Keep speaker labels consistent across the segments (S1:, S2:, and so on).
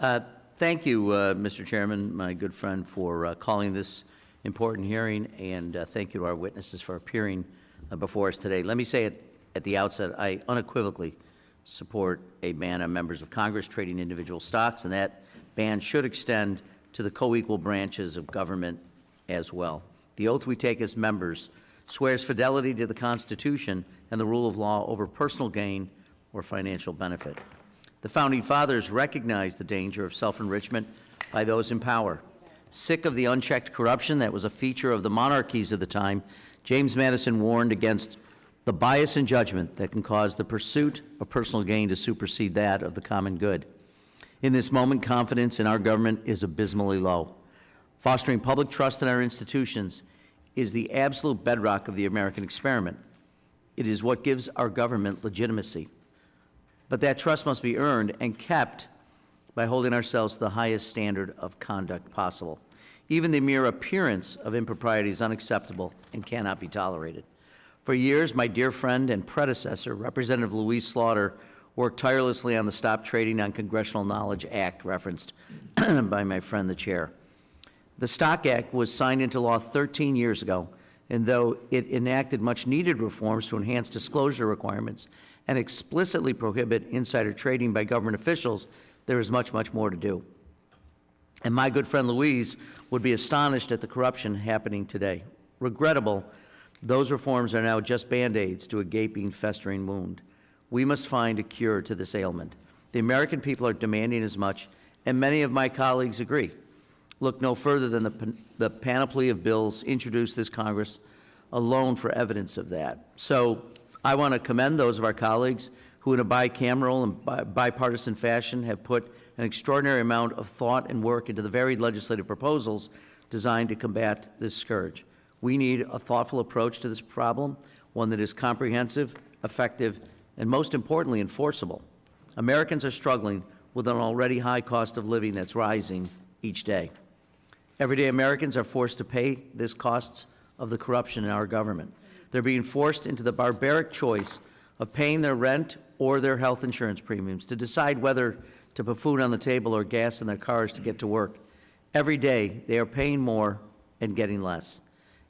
S1: Thank you, Mr. Chairman, my good friend, for calling this important hearing, and thank you to our witnesses for appearing before us today. Let me say at the outset, I unequivocally support a ban on members of Congress trading individual stocks, and that ban should extend to the co-equal branches of government as well. The oath we take as members swears fidelity to the Constitution and the rule of law over personal gain or financial benefit. The Founding Fathers recognized the danger of self-enrichment by those in power. Sick of the unchecked corruption that was a feature of the monarchies of the time, James Madison warned against the bias in judgment that can cause the pursuit of personal gain to supersede that of the common good. In this moment, confidence in our government is abysmally low. Fostering public trust in our institutions is the absolute bedrock of the American experiment. It is what gives our government legitimacy. But that trust must be earned and kept by holding ourselves to the highest standard of conduct possible. Even the mere appearance of impropriety is unacceptable and cannot be tolerated. For years, my dear friend and predecessor, Representative Louise Slaughter, worked tirelessly on the Stop Trading on Congressional Knowledge Act referenced by my friend, the chair. The Stock Act was signed into law 13 years ago, and though it enacted much-needed reforms to enhance disclosure requirements and explicitly prohibit insider trading by government officials, there is much, much more to do. And my good friend Louise would be astonished at the corruption happening today. Regrettable, those reforms are now just Band-Aids to a gaping, festering wound. We must find a cure to this ailment. The American people are demanding as much, and many of my colleagues agree. Look no further than the panoply of bills introduced this Congress alone for evidence of that. So I want to commend those of our colleagues who in a bicameral and bipartisan fashion have put an extraordinary amount of thought and work into the varied legislative proposals designed to combat this scourge. We need a thoughtful approach to this problem, one that is comprehensive, effective, and most importantly, enforceable. Americans are struggling with an already high cost of living that's rising each day. Everyday Americans are forced to pay this costs of the corruption in our government. They're being forced into the barbaric choice of paying their rent or their health insurance premiums, to decide whether to put food on the table or gas in their cars to get to work. Every day, they are paying more and getting less.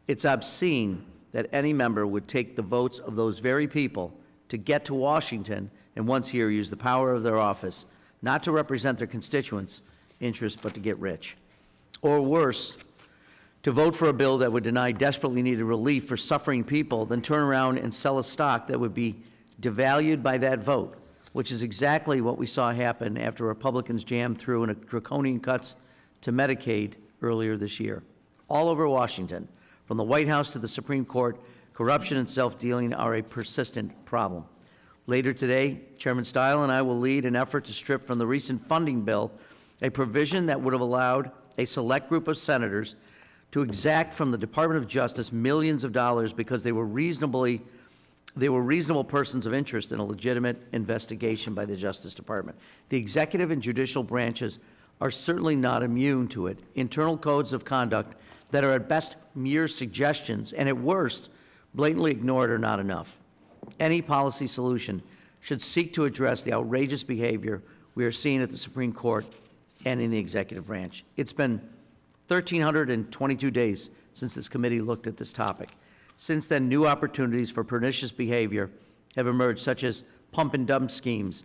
S1: It's obscene that any member would take the votes of those very people to get to Washington and once here use the power of their office not to represent their constituents' interests but to get rich. Or worse, to vote for a bill that would deny desperately needed relief for suffering people, then turn around and sell a stock that would be devalued by that vote, which is exactly what we saw happen after Republicans jammed through in draconian cuts to Medicaid earlier this year. All over Washington, from the White House to the Supreme Court, corruption and self-dealing are a persistent problem. Later today, Chairman Stile and I will lead an effort to strip from the recent funding bill a provision that would have allowed a select group of senators to exact from the Department of Justice millions of dollars because they were reasonable persons of interest in a legitimate investigation by the Justice Department. The executive and judicial branches are certainly not immune to it. Internal codes of conduct that are at best mere suggestions and at worst blatantly ignored are not enough. Any policy solution should seek to address the outrageous behavior we are seeing at the Supreme Court and in the executive branch. It's been 1,322 days since this committee looked at this topic. Since then, new opportunities for pernicious behavior have emerged, such as pump and dump schemes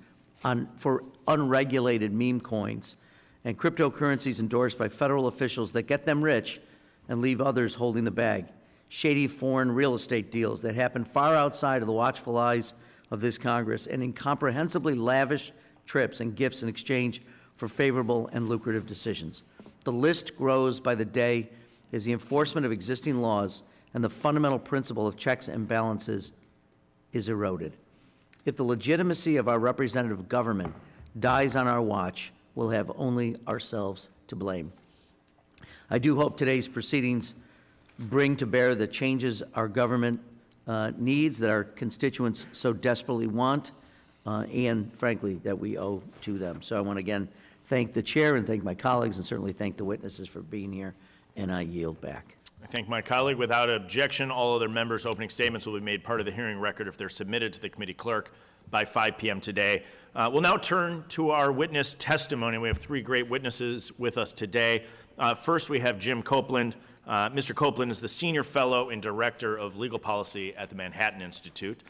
S1: for unregulated meme coins and cryptocurrencies endorsed by federal officials that get them rich and leave others holding the bag. Shady foreign real estate deals that happen far outside of the watchful eyes of this Congress, and incomprehensibly lavish trips and gifts in exchange for favorable and lucrative decisions. The list grows by the day as the enforcement of existing laws and the fundamental principle of checks and balances is eroded. If the legitimacy of our representative government dies on our watch, we'll have only ourselves to blame. I do hope today's proceedings bring to bear the changes our government needs, that our constituents so desperately want, and frankly, that we owe to them. So I want to again thank the chair and thank my colleagues and certainly thank the witnesses for being here, and I yield back.
S2: I thank my colleague. Without objection, all other members' opening statements will be made part of the hearing record if they're submitted to the committee clerk. by 5 p.m. today. We'll now turn to our witness testimony. We have three great witnesses with us today. First, we have Jim Copeland. Mr. Copeland is the Senior Fellow and Director of Legal Policy at the Manhattan Institute.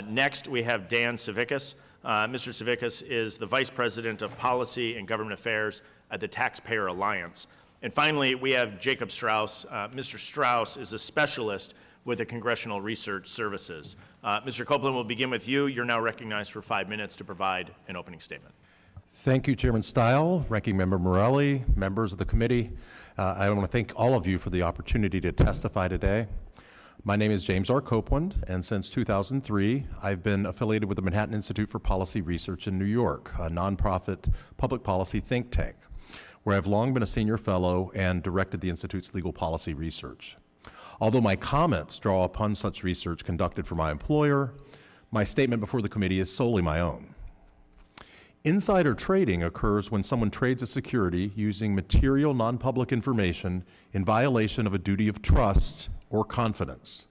S2: Next, we have Dan Savickas. Mr. Savickas is the Vice President of Policy and Government Affairs at the Taxpayer Alliance. And finally, we have Jacob Straus. Mr. Straus is a specialist with the Congressional Research Services. Mr. Copeland, we'll begin with you. You're now recognized for 5 minutes to provide an opening statement.
S3: Thank you, Chairman Stile, Ranking Member Morelli, members of the committee. I want to thank all of you for the opportunity to testify today. My name is James R. Copeland, and since 2003, I've been affiliated with the Manhattan Institute for Policy Research in New York, a nonprofit public policy think tank, where I've long been a senior fellow and directed the Institute's legal policy research. Although my comments draw upon such research conducted for my employer, my statement before the committee is solely my own. Insider trading occurs when someone trades a security using material non-public information in violation of a duty of trust or confidence.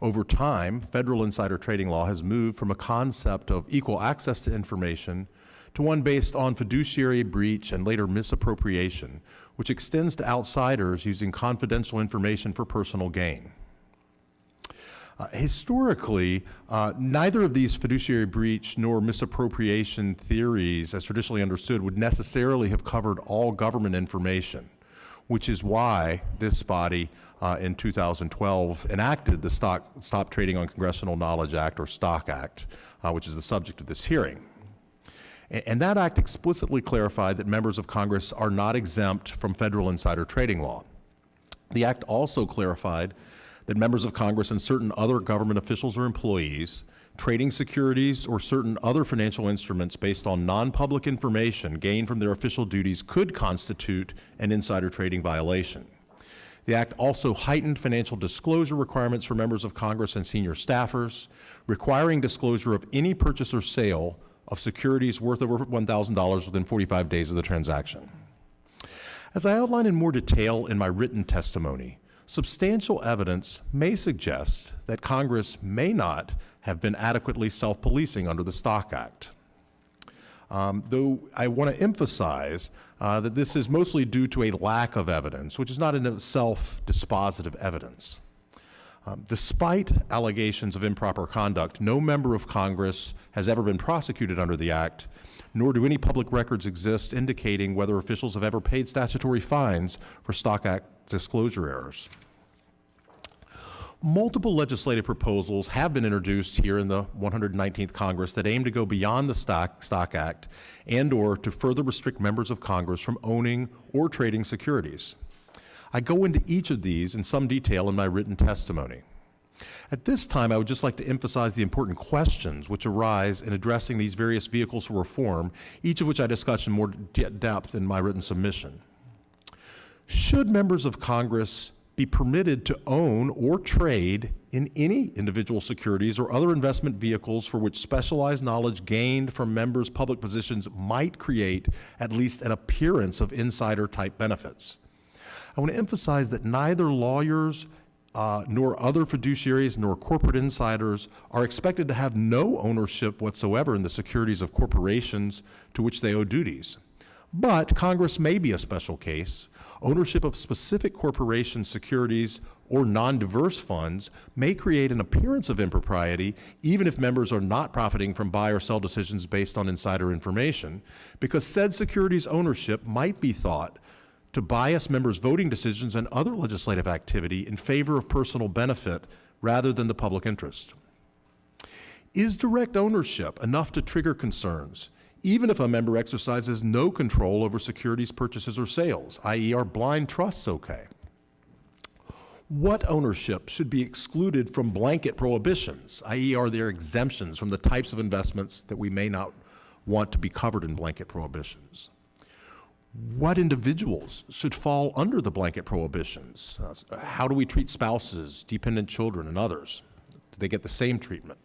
S3: Over time, federal insider trading law has moved from a concept of equal access to information to one based on fiduciary breach and later misappropriation, which extends to outsiders using confidential information for personal gain. Historically, neither of these fiduciary breach nor misappropriation theories, as traditionally understood, would necessarily have covered all government information, which is why this body in 2012 enacted the Stop Trading on Congressional Knowledge Act, or STOCK Act, which is the subject of this hearing. And that act explicitly clarified that members of Congress are not exempt from federal insider trading law. The act also clarified that members of Congress and certain other government officials or employees trading securities or certain other financial instruments based on non-public information gained from their official duties could constitute an insider trading violation. The act also heightened financial disclosure requirements for members of Congress and senior staffers, requiring disclosure of any purchase or sale of securities worth over $1,000 within 45 days of the transaction. As I outline in more detail in my written testimony, substantial evidence may suggest that Congress may not have been adequately self-policing under the STOCK Act. Though I want to emphasize that this is mostly due to a lack of evidence, which is not in itself dispositive evidence. Despite allegations of improper conduct, no member of Congress has ever been prosecuted under the Act, nor do any public records exist indicating whether officials have ever paid statutory fines for STOCK Act disclosure errors. Multiple legislative proposals have been introduced here in the 119th Congress that aim to go beyond the STOCK Act and/or to further restrict members of Congress from owning or trading securities. I go into each of these in some detail in my written testimony. At this time, I would just like to emphasize the important questions which arise in addressing these various vehicles for reform, each of which I discuss in more depth in my written submission. Should members of Congress be permitted to own or trade in any individual securities or other investment vehicles for which specialized knowledge gained from members' public positions might create at least an appearance of insider-type benefits? I want to emphasize that neither lawyers nor other fiduciaries nor corporate insiders are expected to have no ownership whatsoever in the securities of corporations to which they owe duties. But Congress may be a special case. Ownership of specific corporation securities or non-diverse funds may create an appearance of impropriety even if members are not profiting from buy or sell decisions based on insider information, because said securities ownership might be thought to bias members' voting decisions and other legislative activity in favor of personal benefit rather than the public interest. Is direct ownership enough to trigger concerns, even if a member exercises no control over securities purchases or sales, i.e. are blind trusts okay? What ownership should be excluded from blanket prohibitions, i.e. are there exemptions from the types of investments that we may not want to be covered in blanket prohibitions? What individuals should fall under the blanket prohibitions? How do we treat spouses, dependent children, and others? Do they get the same treatment?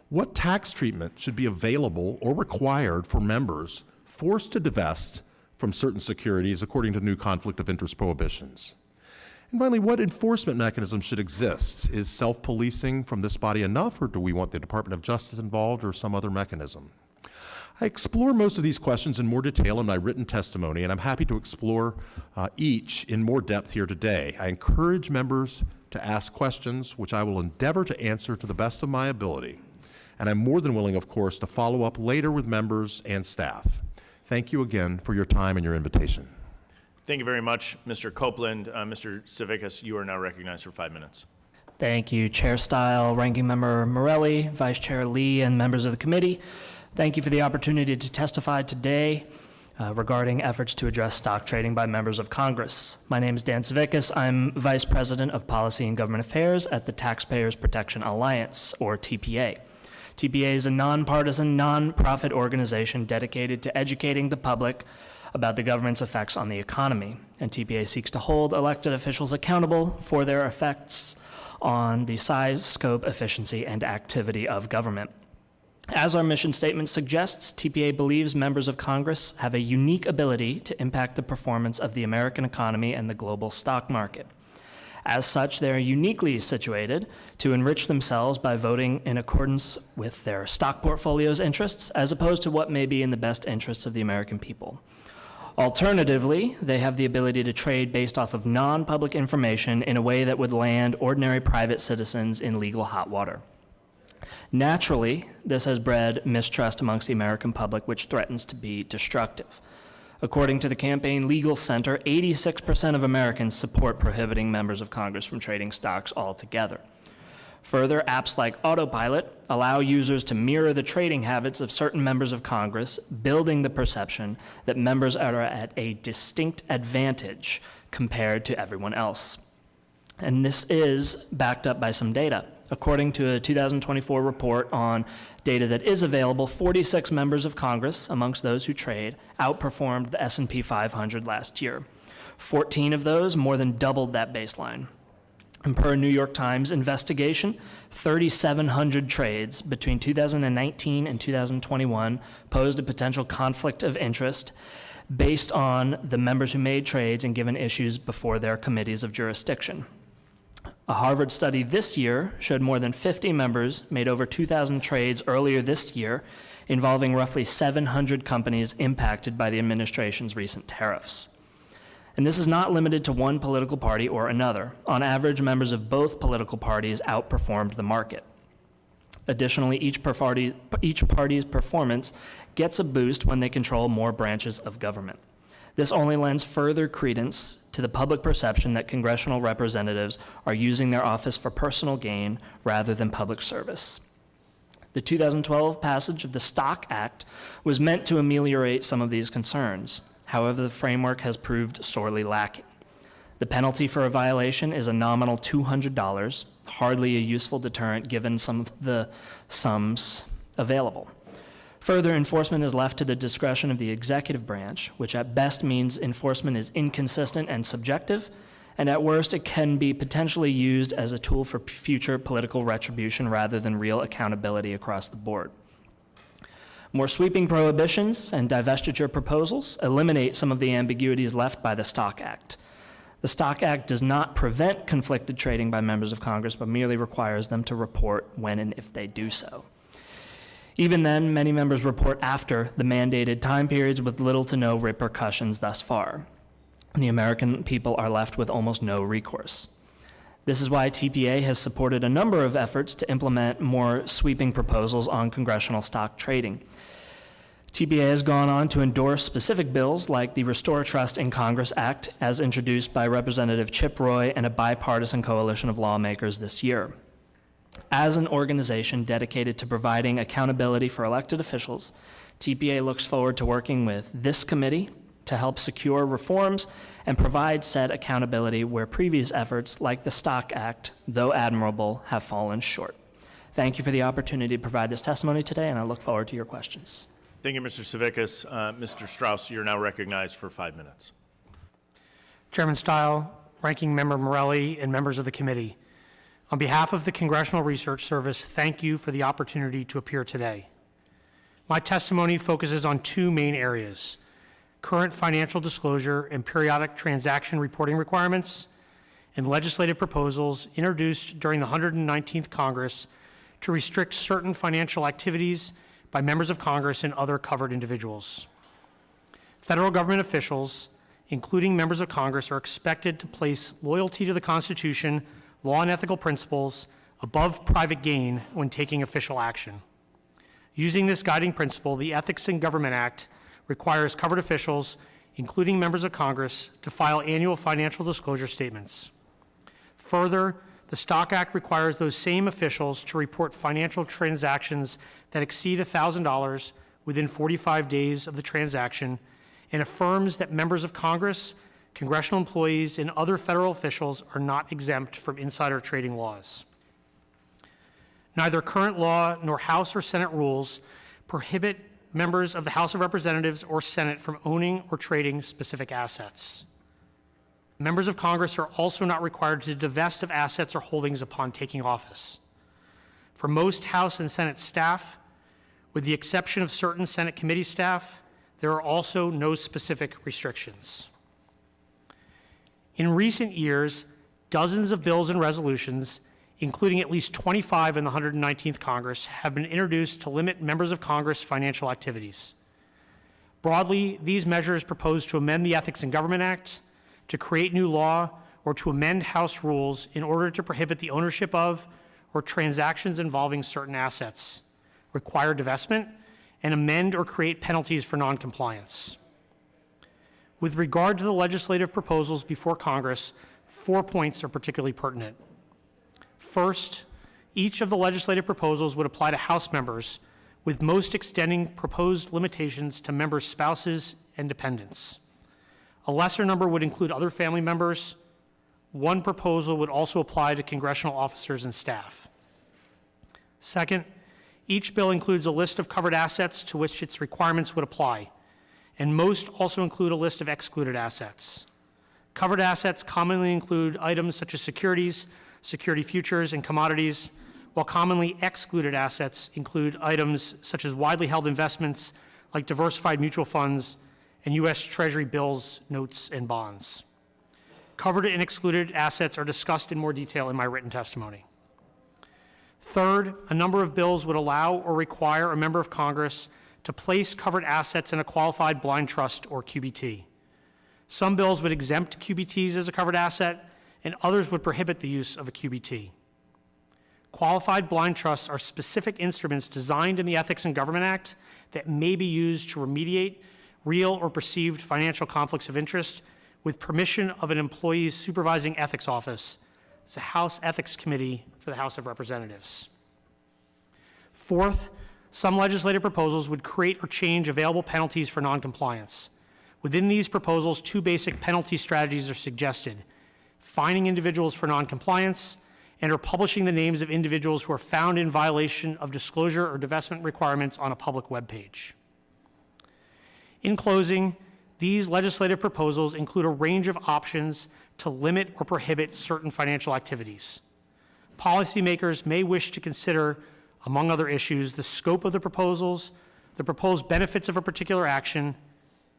S3: What tax treatment should be available or required for members forced to divest from certain securities according to new conflict of interest prohibitions? And finally, what enforcement mechanisms should exist? Is self-policing from this body enough, or do we want the Department of Justice involved or some other mechanism? I explore most of these questions in more detail in my written testimony, and I'm happy to explore each in more depth here today. I encourage members to ask questions, which I will endeavor to answer to the best of my ability. And I'm more than willing, of course, to follow up later with members and staff. Thank you again for your time and your invitation.
S2: Thank you very much, Mr. Copeland. Mr. Savickas, you are now recognized for 5 minutes.
S4: Thank you, Chair Stile, Ranking Member Morelli, Vice Chair Lee, and members of the committee. Thank you for the opportunity to testify today regarding efforts to address stock trading by members of Congress. My name is Dan Savickas. I'm Vice President of Policy and Government Affairs at the Taxpayers Protection Alliance, or TPA. TPA is a nonpartisan, nonprofit organization dedicated to educating the public about the government's effects on the economy, and TPA seeks to hold elected officials accountable for their effects on the size, scope, efficiency, and activity of government. As our mission statement suggests, TPA believes members of Congress have a unique ability to impact the performance of the American economy and the global stock market. As such, they are uniquely situated to enrich themselves by voting in accordance with their stock portfolio's interests, as opposed to what may be in the best interests of the American people. Alternatively, they have the ability to trade based off of non-public information in a way that would land ordinary private citizens in legal hot water. Naturally, this has bred mistrust amongst the American public, which threatens to be destructive. According to the Campaign Legal Center, 86% of Americans support prohibiting members of Congress from trading stocks altogether. Further, apps like Autopilot allow users to mirror the trading habits of certain members of Congress, building the perception that members are at a distinct advantage compared to everyone else. And this is backed up by some data. According to a 2024 report on data that is available, 46 members of Congress, amongst those who trade, outperformed the S&P 500 last year. 14 of those more than doubled that baseline. And per a New York Times investigation, 3,700 trades between 2019 and 2021 posed a potential conflict of interest based on the members who made trades and given issues before their committees of jurisdiction. A Harvard study this year showed more than 50 members made over 2,000 trades earlier this year, involving roughly 700 companies impacted by the administration's recent tariffs. And this is not limited to one political party or another. On average, members of both political parties outperformed the market. Additionally, each party's performance gets a boost when they control more branches of government. This only lends further credence to the public perception that congressional representatives are using their office for personal gain rather than public service. The 2012 passage of the Stock Act was meant to ameliorate some of these concerns. However, the framework has proved sorely lacking. The penalty for a violation is a nominal $200, hardly a useful deterrent given some of the sums available. Further, enforcement is left to the discretion of the executive branch, which at best means enforcement is inconsistent and subjective, and at worst it can be potentially used as a tool for future political retribution rather than real accountability across the board. More sweeping prohibitions and divestiture proposals eliminate some of the ambiguities left by the Stock Act. The Stock Act does not prevent conflicted trading by members of Congress, but merely requires them to report when and if they do so. Even then, many members report after the mandated time periods with little to no repercussions thus far. The American people are left with almost no recourse. This is why TPA has supported a number of efforts to implement more sweeping proposals on congressional stock trading. TPA has gone on to endorse specific bills like the Restore Trust in Congress Act, as introduced by Representative Chip Roy and a bipartisan coalition of lawmakers this year. As an organization dedicated to providing accountability for elected officials, TPA looks forward to working with this committee to help secure reforms and provide said accountability where previous efforts like the Stock Act, though admirable, have fallen short. Thank you for the opportunity to provide this testimony today, and I look forward to your questions.
S2: Thank you, Mr. Savickas. Mr. Straus, you're now recognized for 5 minutes.
S5: Chairman Stile, Ranking Member Morelli, and members of the committee. On behalf of the Congressional Research Service, thank you for the opportunity to appear today. My testimony focuses on two main areas: current financial disclosure and periodic transaction reporting requirements, and legislative proposals introduced during the 119th Congress to restrict certain financial activities by members of Congress and other covered individuals. Federal government officials, including members of Congress, are expected to place loyalty to the Constitution, law, and ethical principles above private gain when taking official action. Using this guiding principle, the Ethics in Government Act requires covered officials, including members of Congress, to file annual financial disclosure statements. Further, the Stock Act requires those same officials to report financial transactions that exceed $1,000 within 45 days of the transaction, and affirms that members of Congress, congressional employees, and other federal officials are not exempt from insider trading laws. Neither current law nor House or Senate rules prohibit members of the House of Representatives or Senate from owning or trading specific assets. Members of Congress are also not required to divest of assets or holdings upon taking office. For most House and Senate staff, with the exception of certain Senate committee staff, there are also no specific restrictions. In recent years, dozens of bills and resolutions, including at least 25 in the 119th Congress, have been introduced to limit members of Congress' financial activities. Broadly, these measures propose to amend the Ethics in Government Act, to create new law, or to amend House rules in order to prohibit the ownership of or transactions involving certain assets, require divestment, and amend or create penalties for noncompliance. With regard to the legislative proposals before Congress, 4 points are particularly pertinent. First, each of the legislative proposals would apply to House members, with most extending proposed limitations to members' spouses and dependents. A lesser number would include other family members. One proposal would also apply to congressional officers and staff. Second, each bill includes a list of covered assets to which its requirements would apply, and most also include a list of excluded assets. Covered assets commonly include items such as securities, security futures, and commodities, while commonly excluded assets include items such as widely held investments like diversified mutual funds and U.S. Treasury bills, notes, and bonds. Covered and excluded assets are discussed in more detail in my written testimony. Third, a number of bills would allow or require a member of Congress to place covered assets in a qualified blind trust or QBT. Some bills would exempt QBTs as a covered asset, and others would prohibit the use of a QBT. Qualified blind trusts are specific instruments designed in the Ethics in Government Act that may be used to remediate real or perceived financial conflicts of interest with permission of an employee's supervising ethics office. It's a House Ethics Committee for the House of Representatives. Fourth, some legislative proposals would create or change available penalties for noncompliance. Within these proposals, 2 basic penalty strategies are suggested: fining individuals for noncompliance and or publishing the names of individuals who are found in violation of disclosure or divestment requirements on a public web page. In closing, these legislative proposals include a range of options to limit or prohibit certain financial activities. Policymakers may wish to consider, among other issues, the scope of the proposals, the proposed benefits of a particular action,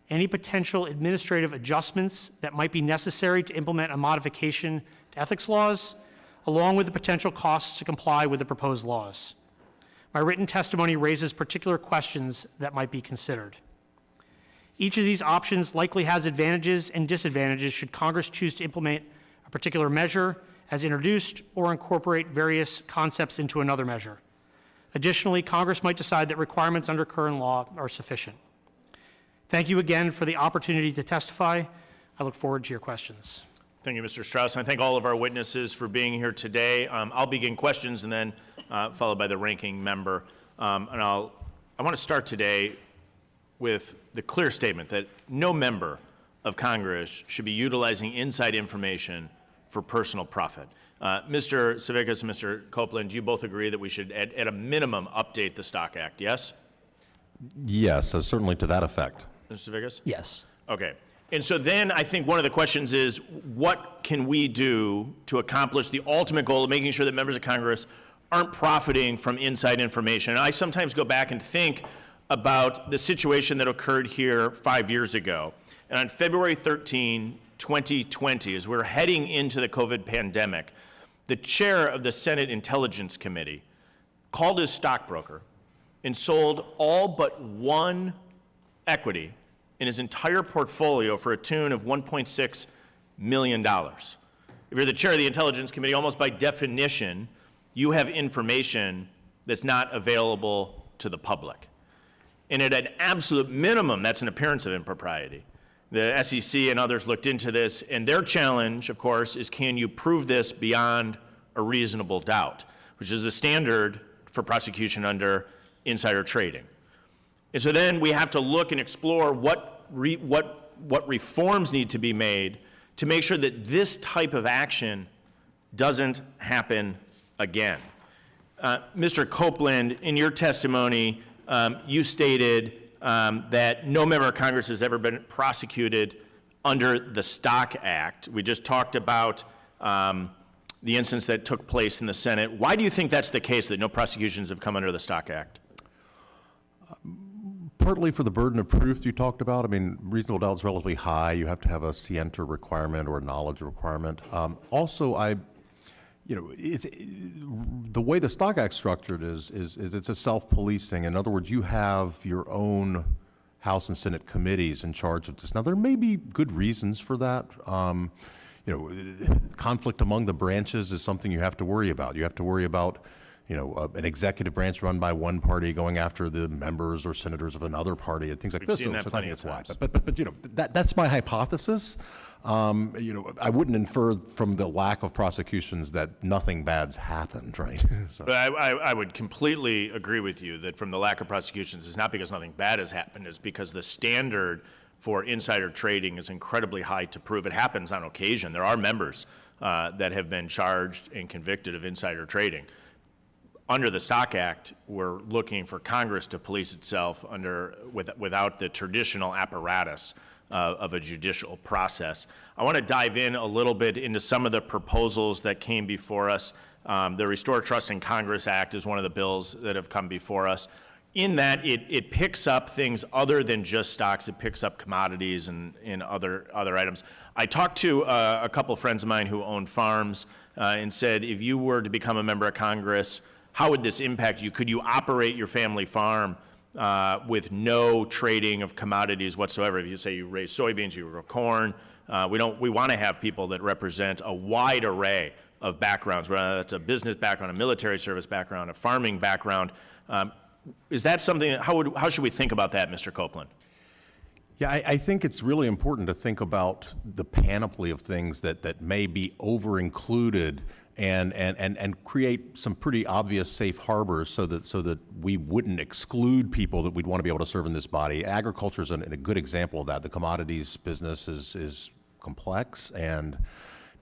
S5: any potential administrative adjustments that might be necessary to implement a modification to ethics laws, along with the potential costs to comply with the proposed laws. My written testimony raises particular questions that might be considered. Each of these options likely has advantages and disadvantages should Congress choose to implement a particular measure as introduced or incorporate various concepts into another measure. Additionally, Congress might decide that requirements under current law are sufficient. Thank you again for the opportunity to testify. I look forward to your questions.
S2: Thank you, Mr. Straus. And I thank all of our witnesses for being here today. I'll begin questions and then followed by the ranking member. I want to start today with the clear statement that no member of Congress should be utilizing inside information for personal profit. Mr. Savickas and Mr. Copeland, do you both agree that we should, at a minimum, update the Stock Act, yes?
S3: Yes, certainly to that effect.
S2: Mr. Savickas?
S4: Yes.
S2: Okay. And so then I think one of the questions is, what can we do to accomplish the ultimate goal of making sure that members of Congress aren't profiting from inside information? And I sometimes go back and think about the situation that occurred here 5 years ago. And on February 13, 2020, as we're heading into the COVID pandemic, the chair of the Senate Intelligence Committee called his stockbroker and sold all but one equity in his entire portfolio for a tune of $1.6 million. If you're the chair of the Intelligence Committee, almost by definition, you have information that's not available to the public. And at an absolute minimum, that's an appearance of impropriety. The SEC and others looked into this, and their challenge, of course, is can you prove this beyond a reasonable doubt, which is a standard for prosecution under insider trading. And so then we have to look and explore what reforms need to be made to make sure that this type of action doesn't happen again. Mr. Copeland, in your testimony, you stated that no member of Congress has ever been prosecuted under the Stock Act. We just talked about the instance that took place in the Senate. Why do you think that's the case, that no prosecutions have come under the Stock Act?
S3: Partly for the burden of proof you talked about. I mean, reasonable doubt is relatively high. You have to have a scienter requirement or a knowledge requirement. Also, it's the way the Stock Act structured is it's a self-policing. In other words, you have your own House and Senate committees in charge of this. Now, there may be good reasons for that. Conflict among the branches is something you have to worry about. You have to worry about an executive branch run by one party going after the members or senators of another party and things like this.
S2: Seen that
S3: So I
S2: plenty
S3: think
S2: of
S3: it's wise.
S2: times.
S3: But that's my hypothesis. I wouldn't infer from the lack of prosecutions that nothing bad's happened, right? So.
S2: But I would completely agree with you that from the lack of prosecutions, it's not because nothing bad has happened, it's because the standard for insider trading is incredibly high to prove. It happens on occasion. There are members that have been charged and convicted of insider trading. Under the Stock Act, we're looking for Congress to police itself without the traditional apparatus of a judicial process. I want to dive in a little bit into some of the proposals that came before us. The Restore Trust in Congress Act is one of the bills that have come before us. In that, it picks up things other than just stocks. It picks up commodities and other items. I talked to a couple of friends of mine who own farms and said, if you were to become a member of Congress, how would this impact you? Could you operate your family farm with no trading of commodities whatsoever? If you say you raise soybeans, you grow corn, we want to have people that represent a wide array of backgrounds, whether that's a business background, a military service background, a farming background. Is that something, how should we think about that, Mr. Copeland?
S3: Yeah, I think it's really important to think about the panoply of things that may be over-included and create some pretty obvious safe harbors so that we wouldn't exclude people that we'd want to be able to serve in this body. Agriculture is a good example of that. The commodities business is complex and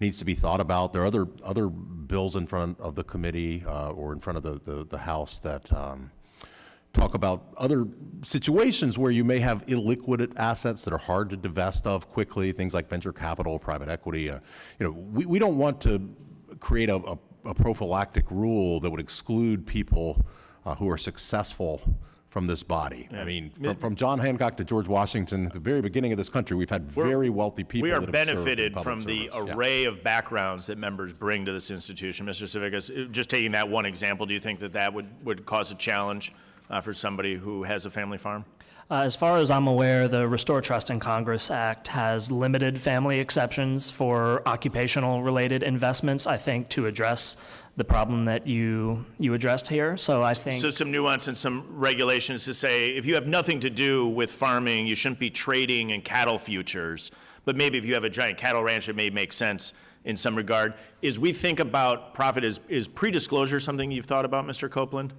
S3: needs to be thought about. There are other bills in front of the committee or in front of the House that talk about other situations where you may have illiquid assets that are hard to divest of quickly, things like venture capital, private equity. We don't want to create a prophylactic rule that would exclude people who are successful from this body. I mean, from John Hancock to George Washington, at the very beginning of this country, we've had very wealthy people
S2: We are
S3: that have served in
S2: benefited
S3: public
S2: from the
S3: service.
S2: array of backgrounds that members bring to this institution. Mr. Savickas, just taking that one example, do you think that would cause a challenge for somebody who has a family farm?
S4: As far as I'm aware, the Restore Trust in Congress Act has limited family exceptions for occupational-related investments, I think, to address the problem that you addressed here. So I think...
S2: So some nuance and some regulations to say, if you have nothing to do with farming, you shouldn't be trading in cattle futures. But maybe if you have a giant cattle ranch, it may make sense in some regard. As we think about profit, is pre-disclosure something you've thought about, Mr. Copeland?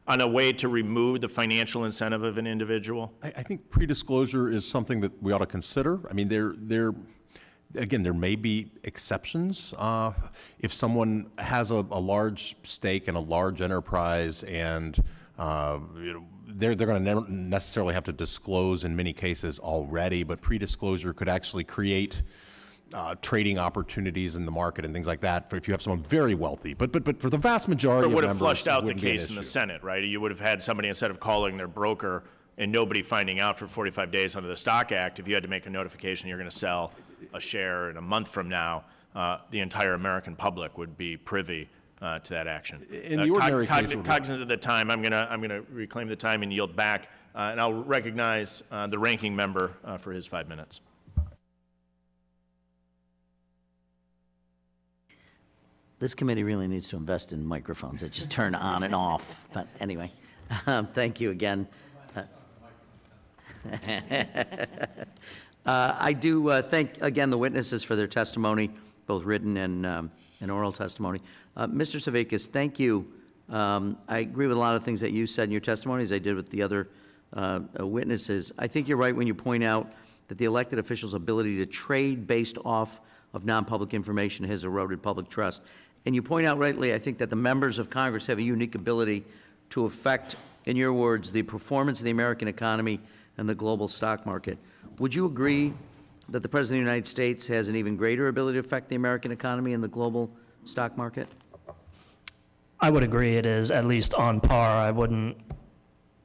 S2: On a way to remove the financial incentive of an individual?
S3: I think pre-disclosure is something that we ought to consider. I mean, again, there may be exceptions. If someone has a large stake in a large enterprise and they're going to necessarily have to disclose in many cases already, but pre-disclosure could actually create trading opportunities in the market and things like that if you have someone very wealthy. But for the vast majority of
S2: Or would
S3: members,
S2: have flushed out
S3: it
S2: the
S3: wouldn't be an
S2: case in the
S3: issue.
S2: Senate, right? You would have had somebody, instead of calling their broker and nobody finding out for 45 days under the Stock Act, if you had to make a notification you're going to sell a share in a month from now, the entire American public would be privy to that action.
S3: In the ordinary case, it would
S2: cognizant of the time, I'm gonna reclaim the time and yield back, and I'll recognize the ranking member for his 5 minutes.
S1: This committee really needs to invest in microphones that just turn on and off. But anyway, thank you again. I do thank, again, the witnesses for their testimony, both written and oral testimony. Mr. Savickas, thank you. I agree with a lot of things that you said in your testimony, as I did with the other witnesses. I think you're right when you point out that the elected officials' ability to trade based off of non-public information has eroded public trust. And you point out rightly, I think, that the members of Congress have a unique ability to affect, in your words, the performance of the American economy and the global stock market. Would you agree that the President of the United States has an even greater ability to affect the American economy and the global stock market?
S4: I would agree it is at least on par. I wouldn't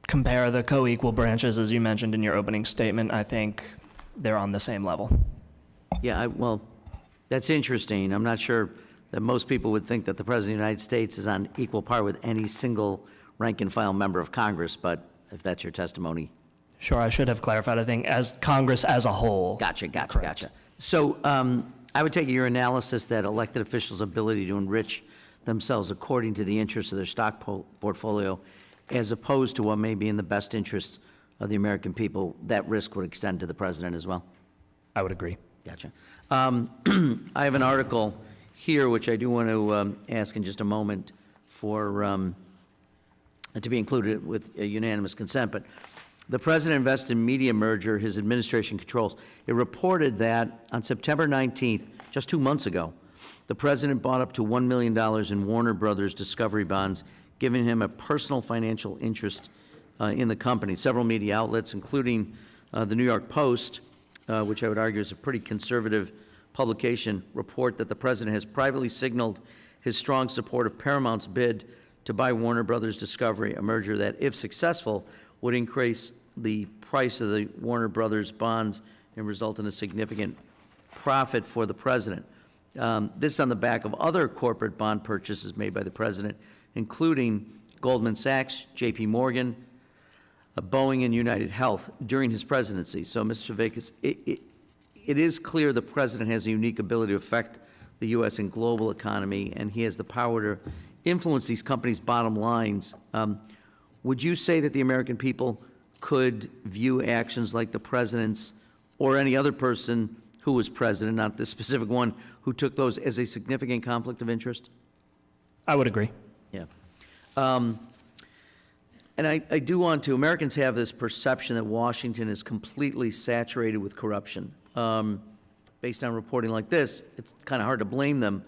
S4: compare the co-equal branches, as you mentioned in your opening statement. I think they're on the same level.
S1: Yeah, well, that's interesting. I'm not sure that most people would think that the President of the United States is on equal par with any single rank-and-file member of Congress, but if that's your testimony.
S4: Sure, I should have clarified. I think as Congress as a whole.
S1: Gotcha. So I would take your analysis that elected officials' ability to enrich themselves according to the interests of their stock portfolio, as opposed to what may be in the best interests of the American people, that risk would extend to the President as well?
S4: I would agree.
S1: Gotcha. I have an article here, which I do want to ask in just a moment for to be included with a unanimous consent, but the President invested in media merger his administration controls. It reported that on September 19th, just 2 months ago, the President bought up to $1 million in Warner Brothers Discovery bonds, giving him a personal financial interest in the company. Several media outlets, including the New York Post, which I would argue is a pretty conservative publication, report that the President has privately signaled his strong support of Paramount's bid to buy Warner Brothers Discovery, a merger that, if successful, would increase the price of the Warner Brothers bonds and result in a significant profit for the President. This on the back of other corporate bond purchases made by the President, including Goldman Sachs, J.P. Morgan, Boeing, and United Health during his presidency. So, Mr. Savickas, it is clear the President has a unique ability to affect the U.S. and global economy, and he has the power to influence these companies' bottom lines. Would you say that the American people could view actions like the President's or any other person who was President, not this specific one, who took those, as a significant conflict of interest?
S4: I would agree.
S1: Yeah. And I do want to, Americans have this perception that Washington is completely saturated with corruption. Based on reporting like this, it's kind of hard to blame them.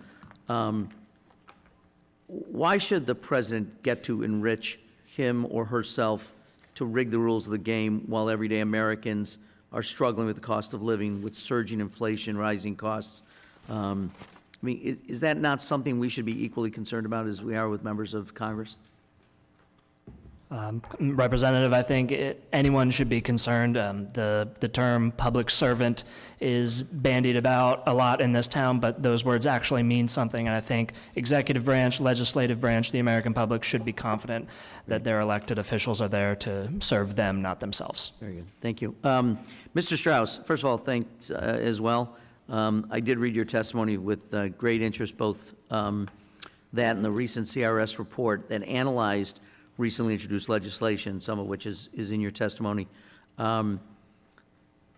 S1: Why should the President get to enrich him or herself to rig the rules of the game while everyday Americans are struggling with the cost of living, with surging inflation, rising costs? I mean, is that not something we should be equally concerned about as we are with members of Congress?
S4: Representative, I think anyone should be concerned. The term public servant is bandied about a lot in this town, but those words actually mean something, and I think executive branch, legislative branch, the American public should be confident that their elected officials are there to serve them, not themselves.
S1: Very good. Thank you. Mr. Straus, first of all, thanks as well. I did read your testimony with great interest, both that and the recent CRS report that analyzed recently introduced legislation, some of which is in your testimony. And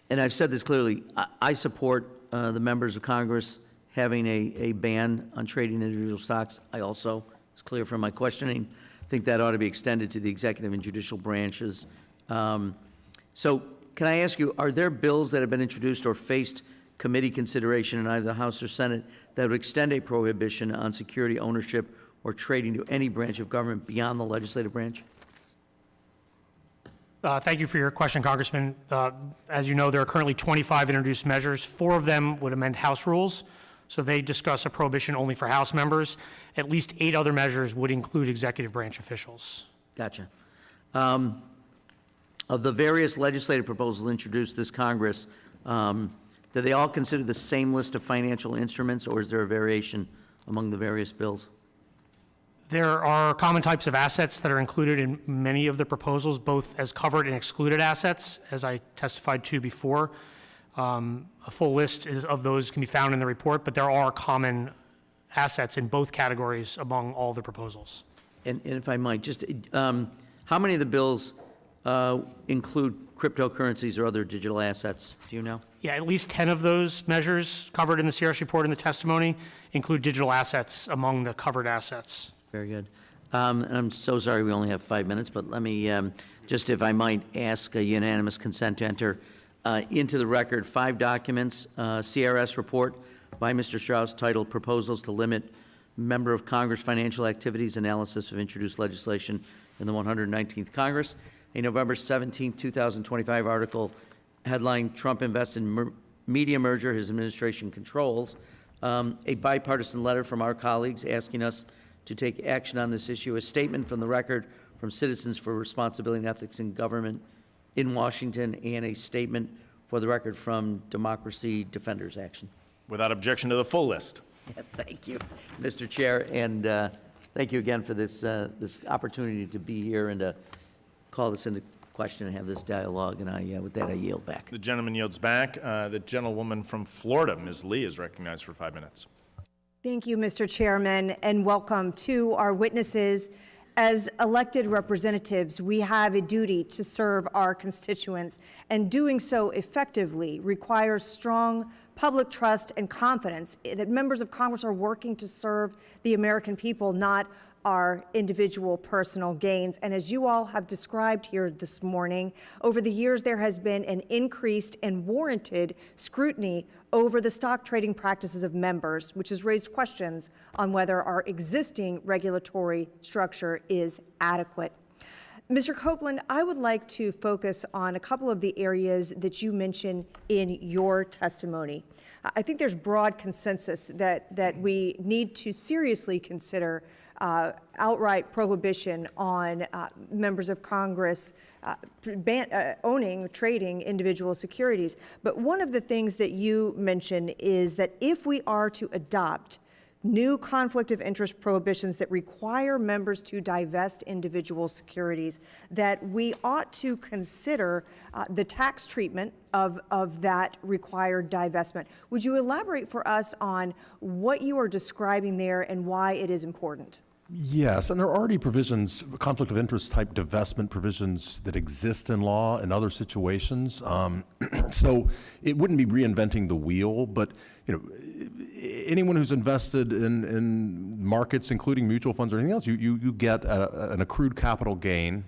S1: I've said this clearly, I support the members of Congress having a ban on trading individual stocks. I also, it's clear from my questioning, think that ought to be extended to the executive and judicial branches. So can I ask you, are there bills that have been introduced or faced committee consideration in either the House or Senate that would extend a prohibition on security ownership or trading to any branch of government beyond the legislative branch?
S5: Thank you for your question, Congressman. As you know, there are currently 25 introduced measures. 4 of them would amend House rules, so they discuss a prohibition only for House members. At least 8 other measures would include executive branch officials.
S1: Gotcha. Of the various legislative proposals introduced this Congress, do they all consider the same list of financial instruments, or is there a variation among the various bills?
S5: There are common types of assets that are included in many of the proposals, both as covered and excluded assets, as I testified to before. A full list of those can be found in the report, but there are common assets in both categories among all the proposals.
S1: And if I might, just how many of the bills include cryptocurrencies or other digital assets? Do you know?
S5: Yeah, at least 10 of those measures covered in the CRS report and the testimony include digital assets among the covered assets.
S1: Very good. And I'm so sorry we only have 5 minutes, but let me just, if I might, ask a unanimous consent to enter into the record 5 documents, CRS report by Mr. Straus titled Proposals to Limit Member of Congress Financial Activities, Analysis of Introduced Legislation in the 119th Congress, a November 17, 2025 article headline Trump Invests in Media Merger His Administration Controls, a bipartisan letter from our colleagues asking us to take action on this issue, a statement from the record from Citizens for Responsibility and Ethics in Government in Washington, and a statement for the record from Democracy Defenders Action.
S2: Without objection to the full list.
S1: Thank you, Mr. Chair, and thank you again for this opportunity to be here and to call this into question and have this dialogue. And with that, I yield back.
S2: The gentleman yields back. The gentlewoman from Florida, Ms. Lee, is recognized for 5 minutes.
S6: Thank you, Mr. Chairman, and welcome to our witnesses. As elected representatives, we have a duty to serve our constituents, and doing so effectively requires strong public trust and confidence that members of Congress are working to serve the American people, not our individual personal gains. And as you all have described here this morning, over the years there has been an increased and warranted scrutiny over the stock trading practices of members, which has raised questions on whether our existing regulatory structure is adequate. Mr. Copeland, I would like to focus on a couple of the areas that you mentioned in your testimony. I think there's broad consensus that we need to seriously consider outright prohibition on members of Congress owning, trading individual securities. But one of the things that you mentioned is that if we are to adopt new conflict of interest prohibitions that require members to divest individual securities, that we ought to consider the tax treatment of that required divestment. Would you elaborate for us on what you are describing there and why it is important?
S3: Yes, and there are already provisions, conflict of interest type divestment provisions that exist in law in other situations. So it wouldn't be reinventing the wheel, but anyone who's invested in markets, including mutual funds or anything else, you get an accrued capital gain.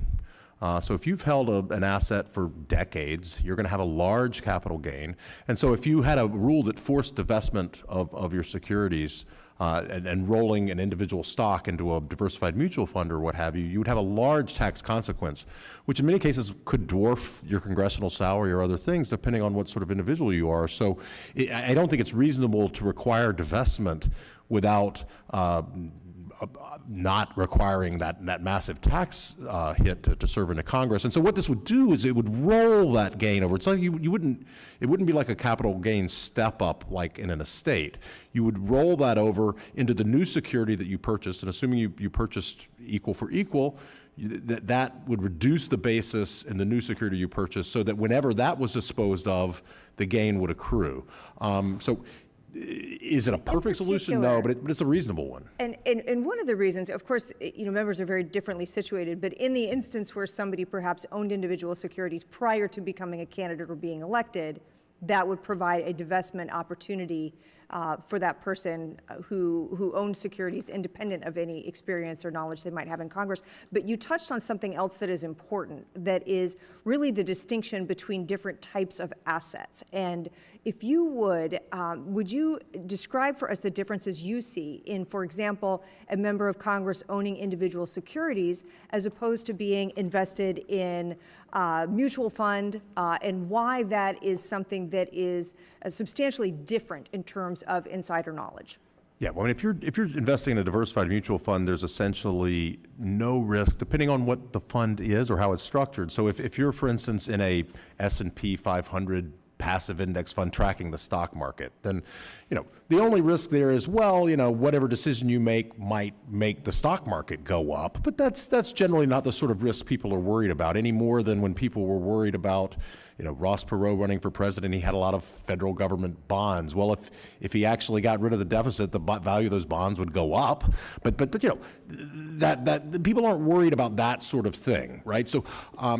S3: So if you've held an asset for decades, you're going to have a large capital gain. And so if you had a rule that forced divestment of your securities and rolling an individual stock into a diversified mutual fund or what have you, you would have a large tax consequence, which in many cases could dwarf your congressional salary or other things, depending on what sort of individual you are. So I don't think it's reasonable to require divestment without not requiring that massive tax hit to serve into Congress. And so what this would do is it would roll that gain over. It's like it wouldn't be like a capital gain step up like in an estate. You would roll that over into the new security that you purchased, and assuming you purchased equal for equal, that would reduce the basis in the new security you purchased so that whenever that was disposed of, the gain would accrue. So is it a perfect solution? No, but it's a reasonable one.
S6: And one of the reasons, of course, members are very differently situated, but in the instance where somebody perhaps owned individual securities prior to becoming a candidate or being elected, that would provide a divestment opportunity for that person who owns securities independent of any experience or knowledge they might have in Congress. But you touched on something else that is important, that is really the distinction between different types of assets. And if you would you describe for us the differences you see in, for example, a member of Congress owning individual securities as opposed to being invested in a mutual fund, and why that is something that is substantially different in terms of insider knowledge?
S3: Yeah, well, I mean, if you're investing in a diversified mutual fund, there's essentially no risk, depending on what the fund is or how it's structured. So if you're, for instance, in a S&P 500 passive index fund tracking the stock market, then, the only risk there is, well, whatever decision you make might make the stock market go up, but that's generally not the sort of risk people are worried about any more than when people were worried about, Ross Perot running for president. He had a lot of federal government bonds. Well, if he actually got rid of the deficit, the value of those bonds would go up. But that people aren't worried about that sort of thing, right? So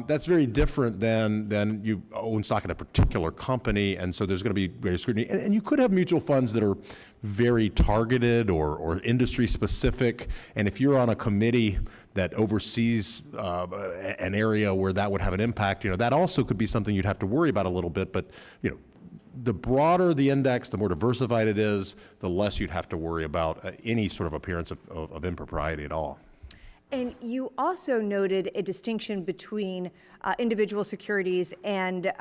S3: that's very different than you own stock in a particular company, and so there's going to be greater scrutiny. And you could have mutual funds that are very targeted or industry specific, and if you're on a committee that oversees an area where that would have an impact, that also could be something you'd have to worry about a little bit. But the broader the index, the more diversified it is, the less you'd have to worry about any sort of appearance of impropriety at all.
S6: And you also noted a distinction between individual securities and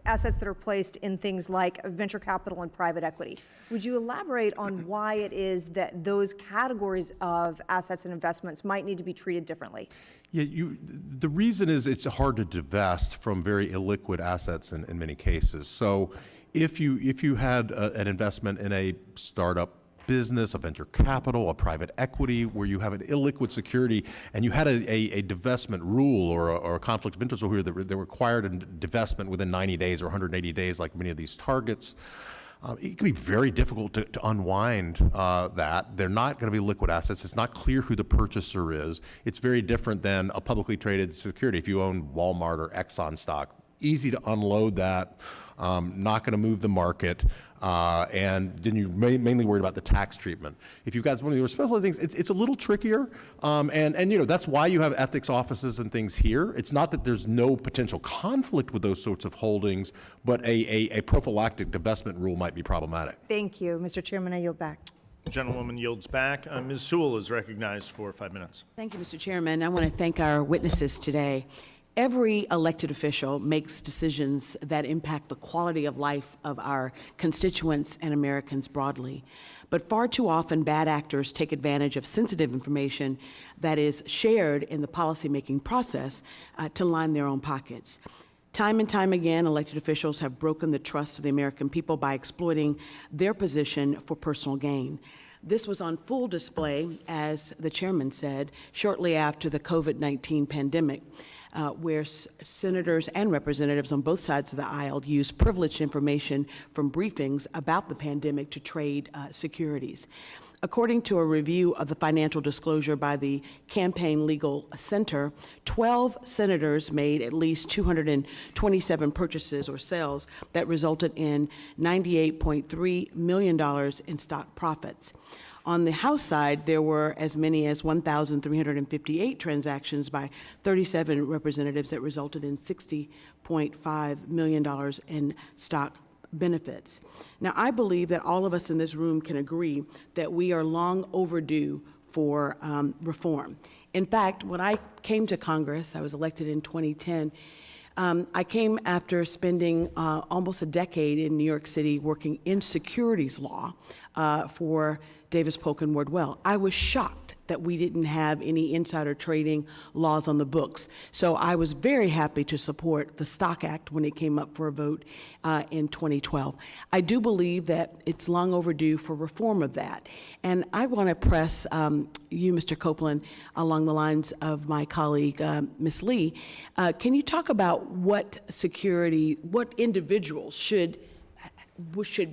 S6: assets that are placed in things like venture capital and private equity. Would you elaborate on why it is that those categories of assets and investments might need to be treated differently?
S3: Yeah, the reason is it's hard to divest from very illiquid assets in many cases. So if you had an investment in a startup business, a venture capital, a private equity, where you have an illiquid security, and you had a divestment rule or a conflict of interest rule that required a divestment within 90 days or 180 days, like many of these targets, it can be very difficult to unwind that. They're not going to be liquid assets. It's not clear who the purchaser is. It's very different than a publicly traded security. If you own Walmart or Exxon stock, easy to unload that. Not going to move the market, and then you're mainly worried about the tax treatment. If you've got one of your special things, it's a little trickier, and that's why you have ethics offices and things here. It's not that there's no potential conflict with those sorts of holdings, but a prophylactic divestment rule might be problematic.
S6: Thank you. Mr. Chairman, I yield back.
S2: Gentlewoman yields back. Ms. Sewell is recognized for 5 minutes.
S7: Thank you, Mr. Chairman. I want to thank our witnesses today. Every elected official makes decisions that impact the quality of life of our constituents and Americans broadly. But far too often, bad actors take advantage of sensitive information that is shared in the policymaking process to line their own pockets. Time and time again, elected officials have broken the trust of the American people by exploiting their position for personal gain. This was on full display, as the chairman said, shortly after the COVID-19 pandemic, where senators and representatives on both sides of the aisle used privileged information from briefings about the pandemic to trade securities. According to a review of the financial disclosure by the Campaign Legal Center, 12 senators made at least 227 purchases or sales that resulted in $98.3 million in stock profits. On the House side, there were as many as 1,358 transactions by 37 representatives that resulted in $60.5 million in stock benefits. Now, I believe that all of us in this room can agree that we are long overdue for reform. In fact, when I came to Congress, I was elected in 2010, I came after spending almost a decade in New York City working in securities law for Davis Polk and Wardwell. I was shocked that we didn't have any insider trading laws on the books. So I was very happy to support the Stock Act when it came up for a vote in 2012. I do believe that it's long overdue for reform of that. And I want to press you, Mr. Copeland, along the lines of my colleague, Ms. Lee. Can you talk about what individuals should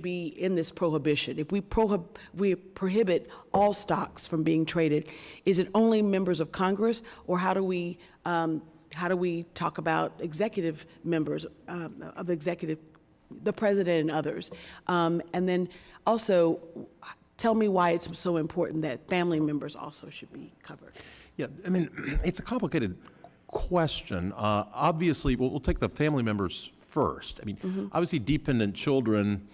S7: be in this prohibition? If we prohibit all stocks from being traded, is it only members of Congress, or how do we talk about executive members of the president and others? And then also, tell me why it's so important that family members also should be covered.
S3: Yeah, I mean, it's a complicated question. Obviously, we'll take the family members first. I mean, obviously, dependent children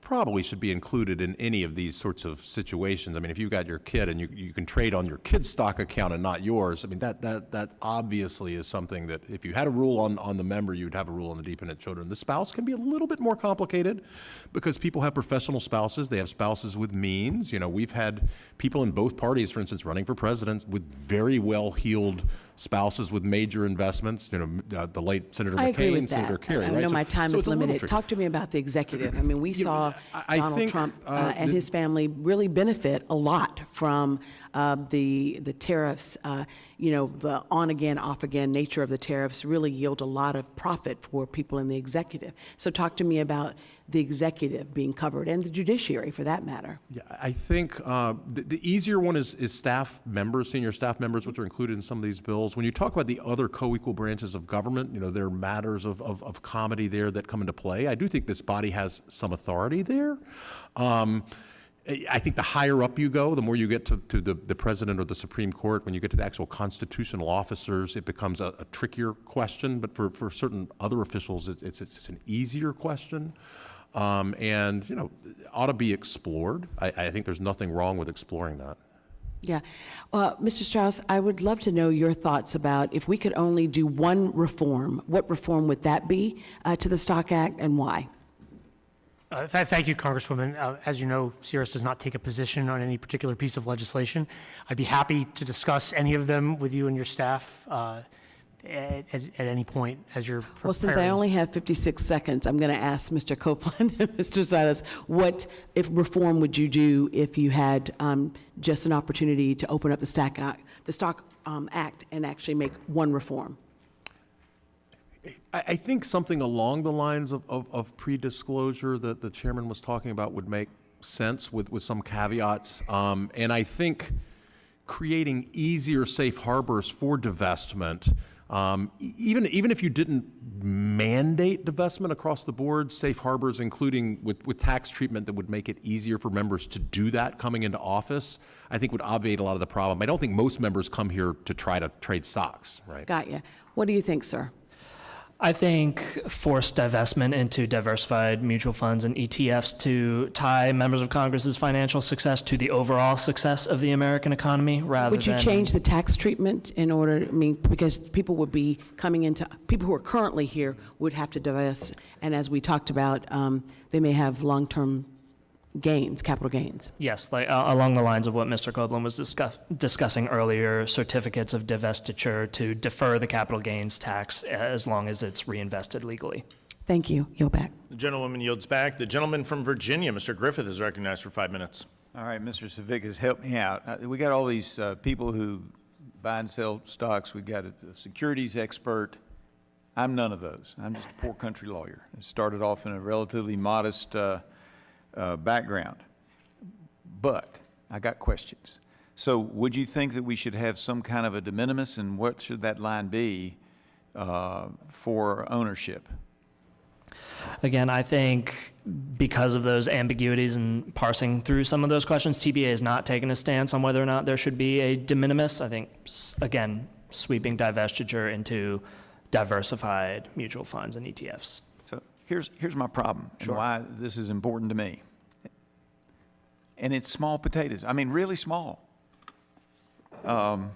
S3: probably should be included in any of these sorts of situations. I mean, if you've got your kid and you can trade on your kid's stock account and not yours, I mean, that obviously is something that if you had a rule on the member, you'd have a rule on the dependent children. The spouse can be a little bit more complicated because people have professional spouses. They have spouses with means. You know, we've had people in both parties, for instance, running for president with very well-heeled spouses with major investments. You know, the late Senator
S7: I agree
S3: McCain,
S7: with
S3: Senator
S7: that.
S3: Kerry,
S7: I
S3: right?
S7: know my time
S3: so
S7: is
S3: it's a little
S7: limited.
S3: tricky.
S7: Talk to me about the executive. I mean, we saw
S3: I
S7: Donald
S3: think,
S7: Trump and his family really benefit a lot from the tariffs. You know, the on-again, off-again nature of the tariffs really yield a lot of profit for people in the executive. So talk to me about the executive being covered, and the judiciary for that matter.
S3: Yeah, I think the easier one is staff members, senior staff members, which are included in some of these bills. When you talk about the other co-equal branches of government, you know, there are matters of comity there that come into play. I do think this body has some authority there. I think the higher up you go, the more you get to the president or the Supreme Court. When you get to the actual constitutional officers, it becomes a trickier question. But for certain other officials, it's an easier question. And, you know, ought to be explored. I think there's nothing wrong with exploring that.
S7: Yeah. Mr. Straus, I would love to know your thoughts about if we could only do one reform, what reform would that be to the Stock Act and why?
S5: Thank you, Congresswoman. As you know, CRS does not take a position on any particular piece of legislation. I'd be happy to discuss any of them with you and your staff at any point as you're preparing.
S7: Well, since I only have 56 seconds, I'm going to ask Mr. Copeland and Mr. Silas, what if reform would you do if you had just an opportunity to open up the Stock Act and actually make one reform?
S3: I think something along the lines of pre-disclosure that the chairman was talking about would make sense with some caveats. And I think creating easier safe harbors for divestment, even if you didn't mandate divestment across the board, safe harbors, including with tax treatment that would make it easier for members to do that coming into office, I think would obviate a lot of the problem. I don't think most members come here to try to trade stocks, right?
S7: Got you. What do you think, sir?
S4: I think forced divestment into diversified mutual funds and ETFs to tie members of Congress's financial success to the overall success of the American economy rather than...
S7: Would you change the tax treatment in order, I mean, because people would be coming into, people who are currently here would have to divest, and as we talked about, they may have long-term gains, capital gains.
S4: Yes, like along the lines of what Mr. Copeland was discussing earlier, certificates of divestiture to defer the capital gains tax as long as it's reinvested legally.
S7: Thank you. Yield back.
S2: The gentlewoman yields back. The gentleman from Virginia, Mr. Griffith, is recognized for 5 minutes.
S8: All right, Mr. Savickas, help me out. We got all these people who buy and sell stocks. We got a securities expert. I'm none of those. I'm just a poor country lawyer. I started off in a relatively modest background, but I got questions. So would you think that we should have some kind of a de minimis, and what should that line be for ownership?
S4: Again, I think because of those ambiguities and parsing through some of those questions, TBA has not taken a stance on whether or not there should be a de minimis. I think, again, sweeping divestiture into diversified mutual funds and ETFs.
S8: So here's my problem and why this is important to me. And it's small potatoes. I mean, really small. When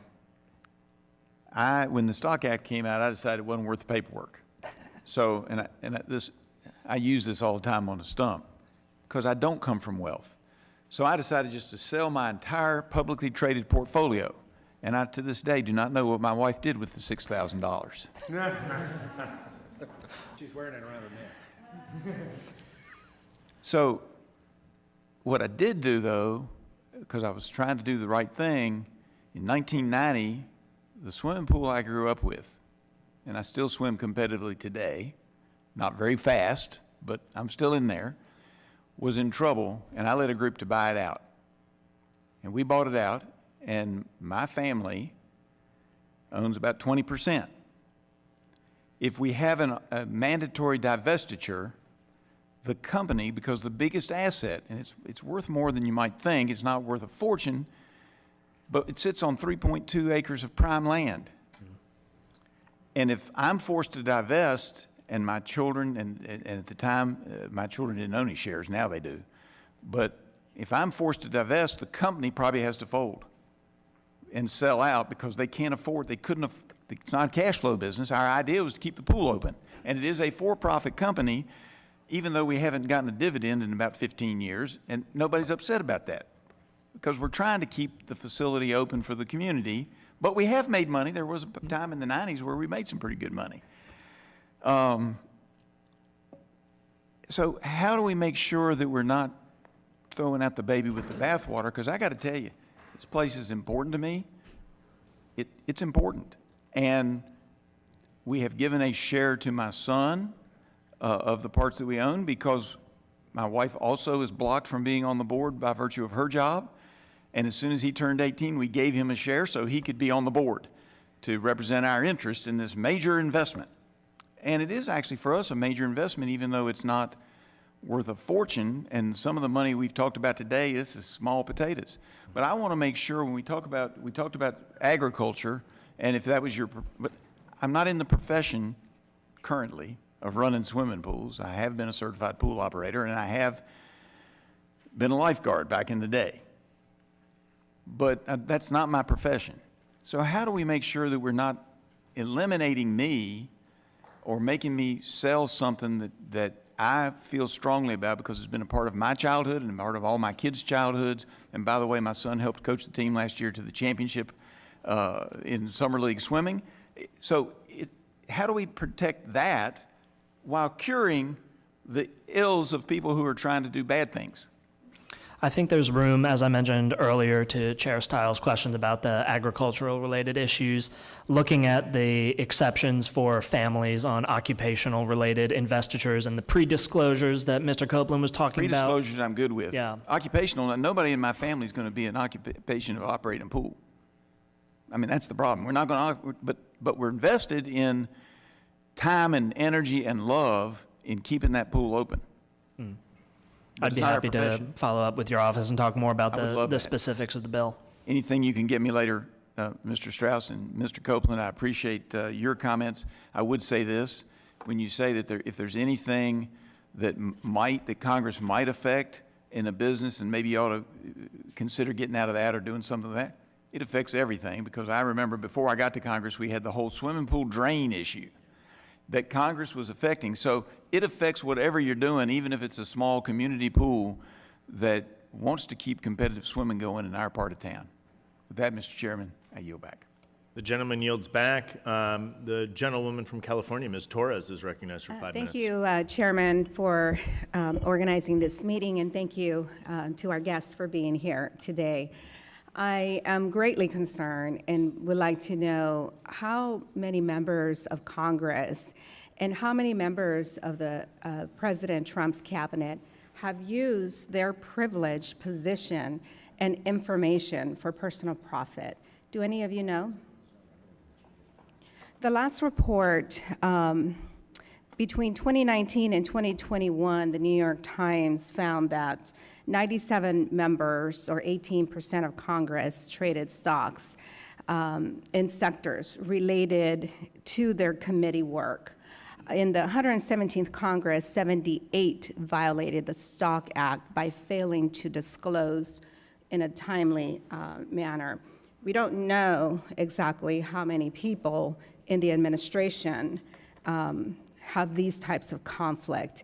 S8: the Stock Act came out, I decided it wasn't worth the paperwork. So, I use this all the time on a stump because I don't come from wealth. So I decided just to sell my entire publicly traded portfolio. And I, to this day, do not know what my wife did with the $6,000.
S2: She's wearing it around her neck.
S8: So what I did do, though, because I was trying to do the right thing, in 1990, the swimming pool I grew up with, and I still swim competitively today, not very fast, but I'm still in there, was in trouble, and I led a group to buy it out. And we bought it out, and my family owns about 20%. If we have a mandatory divestiture, the company, because the biggest asset, and it's worth more than you might think, it's not worth a fortune, but it sits on 3.2 acres of prime land. And if I'm forced to divest and my children, and at the time, my children didn't own any shares, now they do. But if I'm forced to divest, the company probably has to fold and sell out because they can't afford, they couldn't, it's not a cash flow business. Our idea was to keep the pool open. And it is a for-profit company, even though we haven't gotten a dividend in about 15 years, and nobody's upset about that because we're trying to keep the facility open for the community, but we have made money. There was a time in the 90s where we made some pretty good money. So how do we make sure that we're not throwing out the baby with the bathwater? Because I got to tell you, this place is important to me. It's important. And we have given a share to my son of the parts that we own because my wife also is blocked from being on the board by virtue of her job. And as soon as he turned 18, we gave him a share so he could be on the board to represent our interest in this major investment. And it is actually for us a major investment, even though it's not worth a fortune. And some of the money we've talked about today, this is small potatoes. But I want to make sure when we talked about agriculture, and if that was your, but I'm not in the profession currently of running swimming pools. I have been a certified pool operator, and I have been a lifeguard back in the day. But that's not my profession. So how do we make sure that we're not eliminating me or making me sell something that I feel strongly about because it's been a part of my childhood and a part of all my kids' childhoods? And by the way, my son helped coach the team last year to the championship in Summer League swimming. So how do we protect that while curing the ills of people who are trying to do bad things?
S4: I think there's room, as I mentioned earlier, to Chair Stiles' questions about the agricultural-related issues, looking at the exceptions for families on occupational-related investitures and the pre-disclosures that Mr. Copeland was talking about.
S8: Pre-disclosures I'm good with.
S4: Yeah.
S8: Occupational, nobody in my family is going to be an occupation of operating a pool. I mean, that's the problem. We're not going to, but we're invested in time and energy and love in keeping that pool open.
S4: I'd be happy to follow up with your office and talk more about the
S8: that.
S4: specifics of the bill.
S8: Anything you can get me later, Mr. Straus and Mr. Copeland, I appreciate your comments. I would say this, when you say that if there's anything that Congress might affect in a business and maybe you ought to consider getting out of that or doing something like that, it affects everything, because I remember before I got to Congress, we had the whole swimming pool drain issue that Congress was affecting. So it affects whatever you're doing, even if it's a small community pool that wants to keep competitive swimming going in our part of town. With that, Mr. Chairman, I yield back.
S2: The gentleman yields back. The gentlewoman from California, Ms. Torres, is recognized for 5 minutes.
S9: Thank you, Chairman, for organizing this meeting, and thank you to our guests for being here today. I am greatly concerned and would like to know how many members of Congress and how many members of the President Trump's cabinet have used their privileged position and information for personal profit. Do any of you know? The last report, between 2019 and 2021, the New York Times found that 97 members, or 18% of Congress, traded stocks in sectors related to their committee work. In the 117th Congress, 78 violated the Stock Act by failing to disclose in a timely manner. We don't know exactly how many people in the administration have these types of conflict.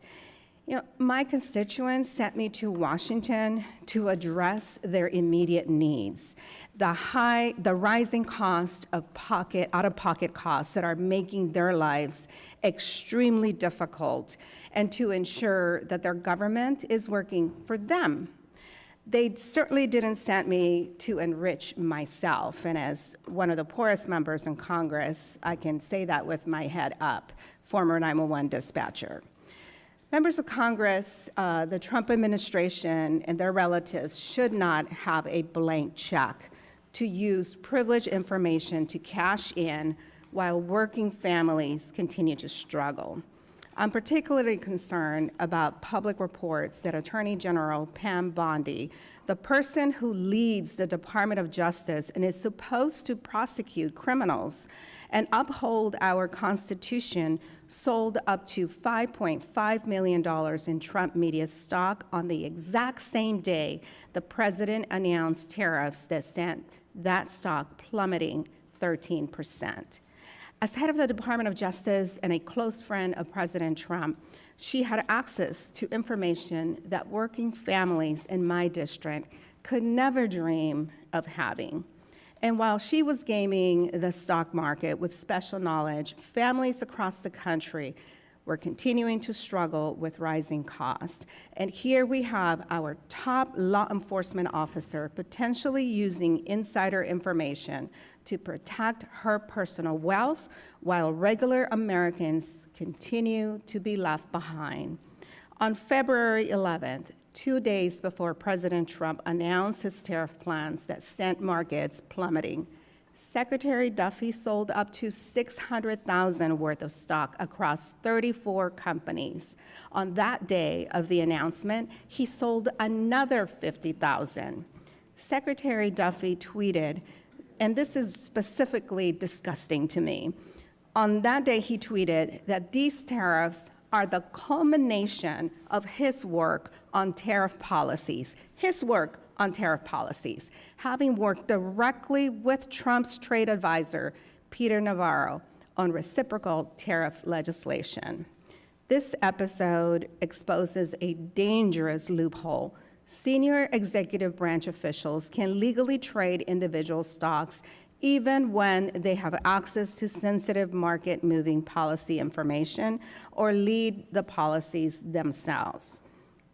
S9: You know, my constituents sent me to Washington to address their immediate needs. The rising cost of out-of-pocket costs that are making their lives extremely difficult, and to ensure that their government is working for them. They certainly didn't send me to enrich myself, and as one of the poorest members in Congress, I can say that with my head up, former 911 dispatcher. Members of Congress, the Trump administration and their relatives should not have a blank check to use privileged information to cash in while working families continue to struggle. I'm particularly concerned about public reports that Attorney General Pam Bondi, the person who leads the Department of Justice and is supposed to prosecute criminals and uphold our Constitution, sold up to $5.5 million in Trump media stock on the exact same day the president announced tariffs that sent that stock plummeting 13%. As head of the Department of Justice and a close friend of President Trump, she had access to information that working families in my district could never dream of having. And while she was gaming the stock market with special knowledge, families across the country were continuing to struggle with rising costs. And here we have our top law enforcement officer potentially using insider information to protect her personal wealth while regular Americans continue to be left behind. On February 11th, 2 days before President Trump announced his tariff plans that sent markets plummeting, Secretary Duffy sold up to $600,000 worth of stock across 34 companies. On that day of the announcement, he sold another $50,000. Secretary Duffy tweeted, and this is specifically disgusting to me. On that day, he tweeted that these tariffs are the culmination of his work on tariff policies, having worked directly with Trump's trade advisor, Peter Navarro, on reciprocal tariff legislation. This episode exposes a dangerous loophole. Senior executive branch officials can legally trade individual stocks even when they have access to sensitive market-moving policy information or lead the policies themselves.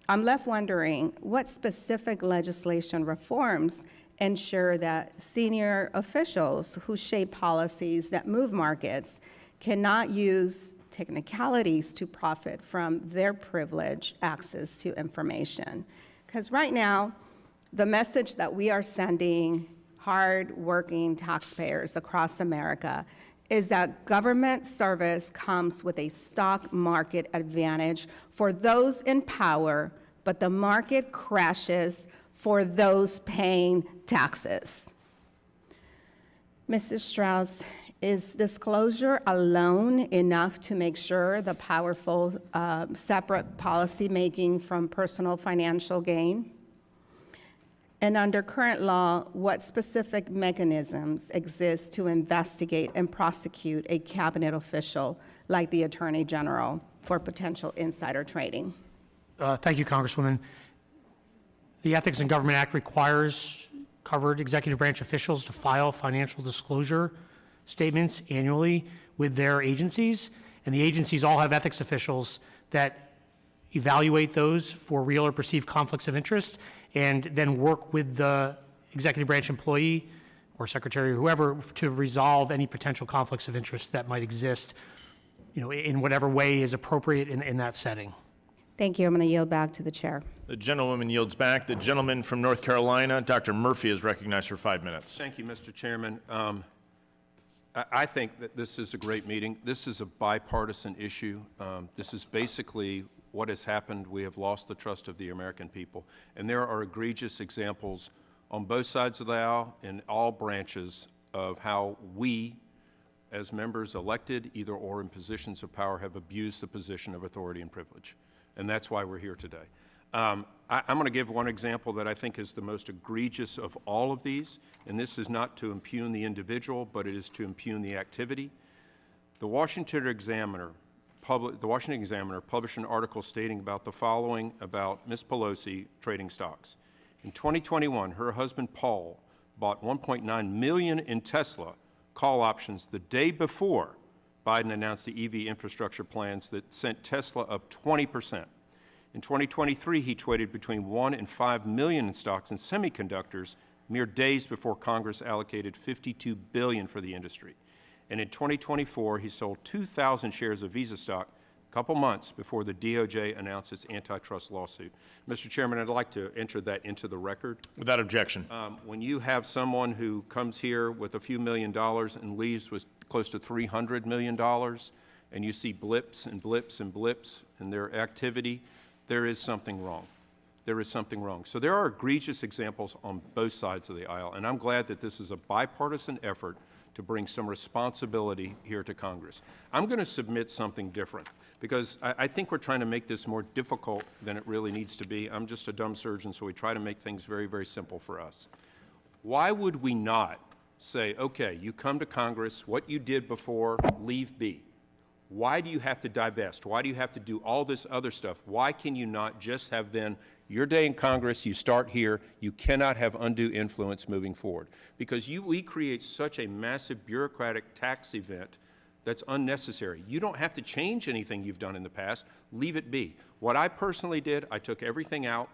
S9: I'm left wondering what specific legislation reforms ensure that senior officials who shape policies that move markets cannot use technicalities to profit from their privileged access to information. Because right now, the message that we are sending hard-working taxpayers across America is that government service comes with a stock market advantage for those in power, but the market crashes for those paying taxes. Mrs. Straus, is disclosure alone enough to make sure the powerful separate policymaking from personal financial gain? And under current law, what specific mechanisms exist to investigate and prosecute a cabinet official like the Attorney General for potential insider trading?
S5: Thank you, Congresswoman. The Ethics in Government Act requires covered executive branch officials to file financial disclosure statements annually with their agencies, and the agencies all have ethics officials that evaluate those for real or perceived conflicts of interest, and then work with the executive branch employee or secretary or whoever to resolve any potential conflicts of interest that might exist, in whatever way is appropriate in that setting.
S9: Thank you. I'm going to yield back to the chair.
S2: The gentlewoman yields back. The gentleman from North Carolina, Dr. Murphy, is recognized for 5 minutes.
S10: Thank you, Mr. Chairman. I think that this is a great meeting. This is a bipartisan issue. This is basically what has happened. We have lost the trust of the American people. And there are egregious examples on both sides of the aisle in all branches of how we, as members elected either or in positions of power, have abused the position of authority and privilege. And that's why we're here today. I'm going to give one example that I think is the most egregious of all of these, and this is not to impugn the individual, but it is to impugn the activity. The Washington Examiner published an article stating about the following about Ms. Pelosi trading stocks. In 2021, her husband Paul bought $1.9 million in Tesla call options the day before Biden announced the EV infrastructure plans that sent Tesla up 20%. In 2023, he traded between 1 and 5 million in stocks and semiconductors mere days before Congress allocated $52 billion for the industry. And in 2024, he sold 2,000 shares of Visa stock a couple months before the DOJ announced its antitrust lawsuit. Mr. Chairman, I'd like to enter that into the record.
S2: Without objection.
S10: When you have someone who comes here with a few $1 million and leaves with close to $300 million, and you see blips and blips and blips in their activity, there is something wrong. There is something wrong. So there are egregious examples on both sides of the aisle, and I'm glad that this is a bipartisan effort to bring some responsibility here to Congress. I'm going to submit something different because I think we're trying to make this more difficult than it really needs to be. I'm just a dumb surgeon, so we try to make things very, very simple for us. Why would we not say, okay, you come to Congress, what you did before, leave be? Why do you have to divest? Why do you have to do all this other stuff? Why can you not just have then your day in Congress, you start here, you cannot have undue influence moving forward? Because we create such a massive bureaucratic tax event that's unnecessary. You don't have to change anything you've done in the past, leave it be. What I personally did, I took everything out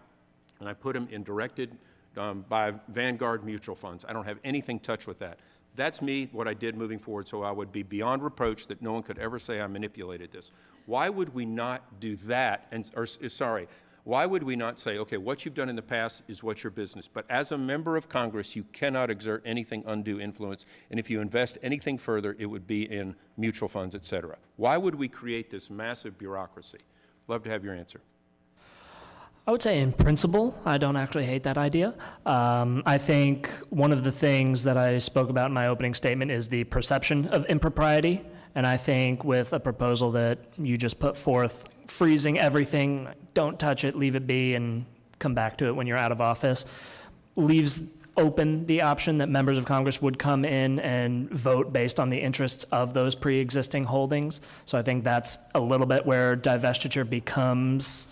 S10: and I put them in directed by Vanguard mutual funds. I don't have anything touched with that. That's me, what I did moving forward, so I would be beyond reproach that no one could ever say I manipulated this. Why would we not do that? Why would we not say, okay, what you've done in the past is what's your business, but as a member of Congress, you cannot exert anything undue influence, and if you invest anything further, it would be in mutual funds, et cetera. Why would we create this massive bureaucracy? Love to have your answer.
S4: I would say in principle, I don't actually hate that idea. I think one of the things that I spoke about in my opening statement is the perception of impropriety. And I think with a proposal that you just put forth, freezing everything, don't touch it, leave it be, and come back to it when you're out of office, leaves open the option that members of Congress would come in and vote based on the interests of those pre-existing holdings. So I think that's a little bit where divestiture becomes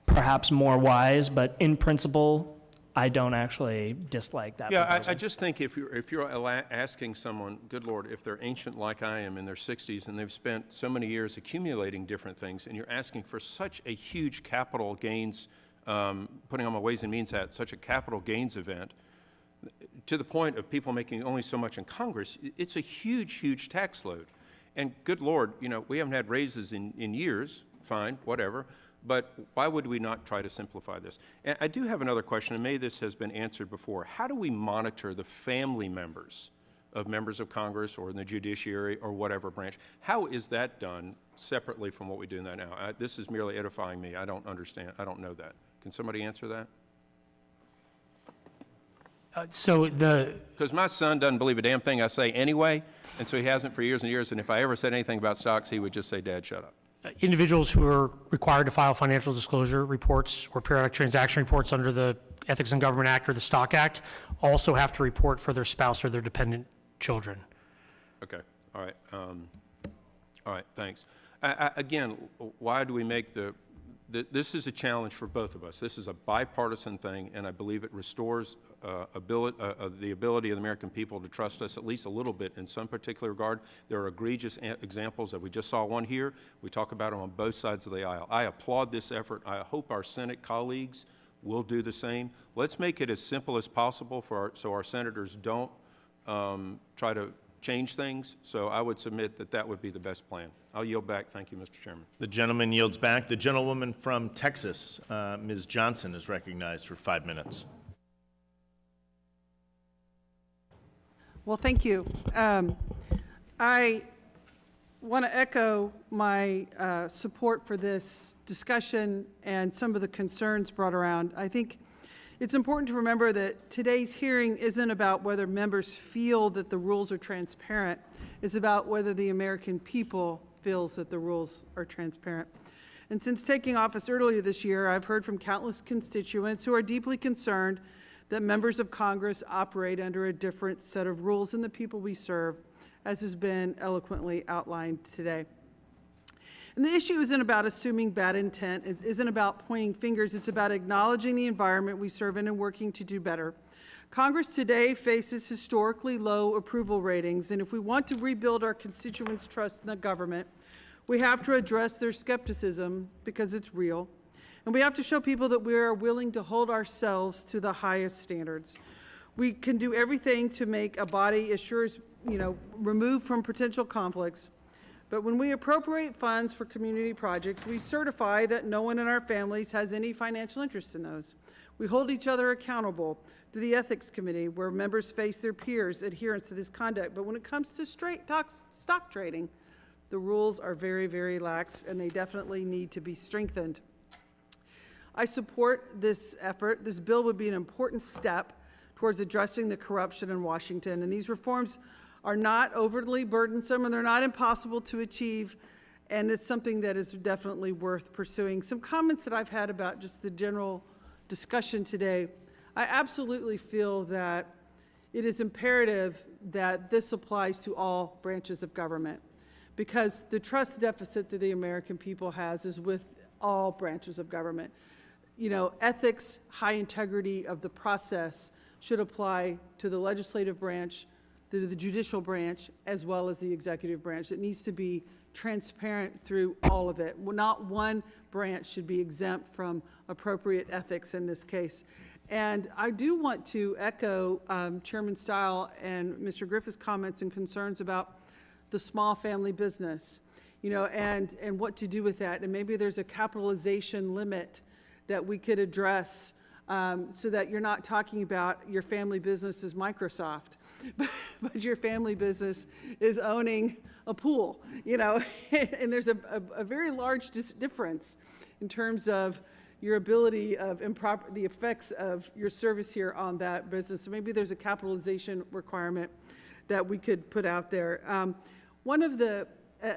S4: perhaps more wise, but in principle, I don't actually dislike that proposal.
S10: I just think if you're asking someone, good Lord, if they're ancient like I am in their 60s and they've spent so many years accumulating different things, and you're asking for such a huge capital gains, putting on my Ways and Means hat, such a capital gains event, to the point of people making only so much in Congress, it's a huge, huge tax load. And good Lord, you know, we haven't had raises in years, fine, whatever. But why would we not try to simplify this? And I do have another question, and maybe this has been answered before. How do we monitor the family members of members of Congress or in the judiciary or whatever branch? How is that done separately from what we do now? This is merely edifying me. I don't understand. I don't know that. Can somebody answer that? Because my son doesn't believe a damn thing I say anyway, and so he hasn't for years and years, and if I ever said anything about stocks, he would just say, Dad, shut up.
S5: Individuals who are required to file financial disclosure reports or periodic transaction reports under the Ethics in Government Act or the Stock Act also have to report for their spouse or their dependent children.
S10: Okay, all right, thanks. Again, why do we make this is a challenge for both of us. This is a bipartisan thing, and I believe it restores the ability of the American people to trust us at least a little bit in some particular regard. There are egregious examples that we just saw one here. We talk about them on both sides of the aisle. I applaud this effort. I hope our Senate colleagues will do the same. Let's make it as simple as possible so our senators don't try to change things. So I would submit that would be the best plan. I'll yield back. Thank you, Mr. Chairman.
S2: The gentleman yields back. The gentlewoman from Texas, Ms. Johnson, is recognized for 5 minutes.
S11: Well, thank you. I want to echo my support for this discussion and some of the concerns brought around. I think it's important to remember that today's hearing isn't about whether members feel that the rules are transparent. It's about whether the American people feels that the rules are transparent. And since taking office earlier this year, I've heard from countless constituents who are deeply concerned that members of Congress operate under a different set of rules than the people we serve, as has been eloquently outlined today. And the issue isn't about assuming bad intent. It isn't about pointing fingers. It's about acknowledging the environment we serve in and working to do better. Congress today faces historically low approval ratings, and if we want to rebuild our constituents' trust in the government, we have to address their skepticism because it's real. And we have to show people that we are willing to hold ourselves to the highest standards. We can do everything to make a body as sure as, removed from potential conflicts. But when we appropriate funds for community projects, we certify that no one in our families has any financial interest in those. We hold each other accountable to the Ethics Committee, where members face their peers' adherence to this conduct. But when it comes to straight stock trading, The rules are very, very lax, and they definitely need to be strengthened. I support this effort. This bill would be an important step towards addressing the corruption in Washington, and these reforms are not overly burdensome, and they're not impossible to achieve, and it's something that is definitely worth pursuing. Some comments that I've had about just the general discussion today, I absolutely feel that it is imperative that this applies to all branches of government, because the trust deficit that the American people has is with all branches of government. You know, ethics, high integrity of the process should apply to the legislative branch, to the judicial branch, as well as the executive branch. It needs to be transparent through all of it. Not one branch should be exempt from appropriate ethics in this case. And I do want to echo Chairman Stile and Mr. Griffith's comments and concerns about the small family business, you know, and what to do with that. And maybe there's a capitalization limit that we could address so that you're not talking about your family business is Microsoft, but your family business is owning a pool, you know, and there's a very large difference in terms of your ability of the effects of your service here on that business. So maybe there's a capitalization requirement that we could put out there. One of the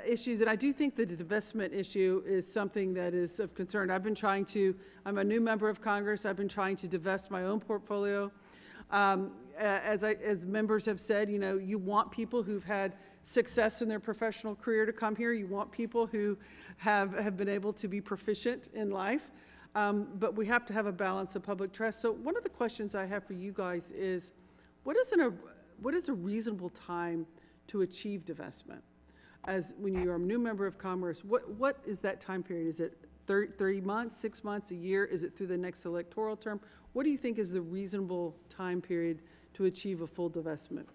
S11: issues, and I do think the divestment issue is something that is of concern. I'm a new member of Congress. I've been trying to divest my own portfolio. As members have said, you know, you want people who've had success in their professional career to come here. You want people who have been able to be proficient in life. But we have to have a balance of public trust. So one of the questions I have for you guys is, what is a reasonable time to achieve divestment? As when you are a new member of Congress, what is that time period? Is it 30 months, 6 months, a year? Is it through the next electoral term? What do you think is the reasonable time period to achieve a full divestment?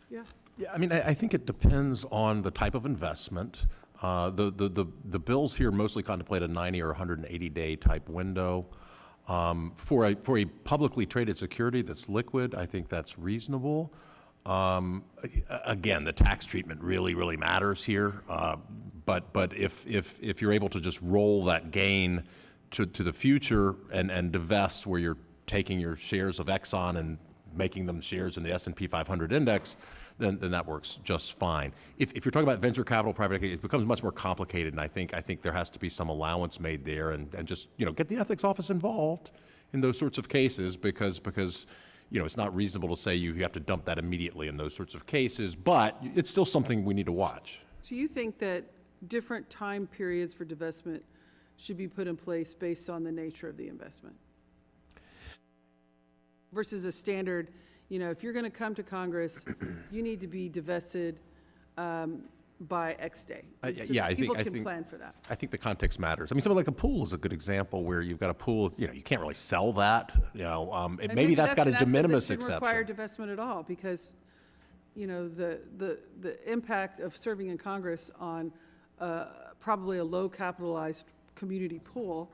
S11: Yeah.
S3: Yeah, I mean, I think it depends on the type of investment. The bills here mostly contemplate a 90 or 180-day type window. For a publicly traded security that's liquid, I think that's reasonable. Again, the tax treatment really matters here. But if you're able to just roll that gain to the future and divest, where you're taking your shares of Exxon and making them shares in the S&P 500 index, then that works just fine. If you're talking about venture capital, private equity, it becomes much more complicated, and I think there has to be some allowance made there, and just, you know, get the ethics office involved in those sorts of cases, because you know, it's not reasonable to say you have to dump that immediately in those sorts of cases, but it's still something we need to watch.
S11: So you think that different time periods for divestment should be put in place based on the nature of the investment? Versus a standard, you know, if you're going to come to Congress, you need to be divested by X day. So
S3: Yeah, I
S11: people
S3: think
S11: can plan for that.
S3: I think the context matters. I mean, something like a pool is a good example where you've got a pool, you know, you can't really sell that, you know,
S11: And
S3: maybe that's got a de minimis
S11: that shouldn't require
S3: exception.
S11: divestment at all, because, you know, the impact of serving in Congress on probably a low capitalized community pool,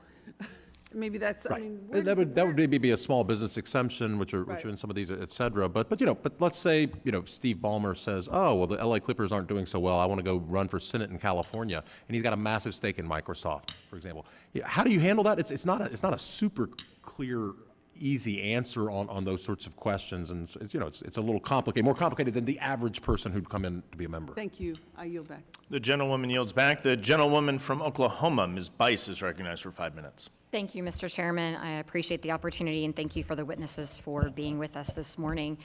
S11: maybe that's, I mean, where
S3: That
S11: does
S3: would maybe be a small business exemption, which are in some of these, et cetera. But you know, but let's say, you know, Steve Ballmer says, oh, well, the LA Clippers aren't doing so well. I want to go run for Senate in California, and he's got a massive stake in Microsoft, for example. Yeah, how do you handle that? It's not a super clear, easy answer on those sorts of questions, and it's, you know, it's a little complicated, more complicated than the average person who'd come in to be a member.
S11: Thank you. I yield back.
S2: The gentlewoman yields back. The gentlewoman from Oklahoma, Ms. Bice, is recognized for 5 minutes.
S12: Thank you, Mr. Chairman. I appreciate the opportunity, and thank you for the witnesses for being with us this morning.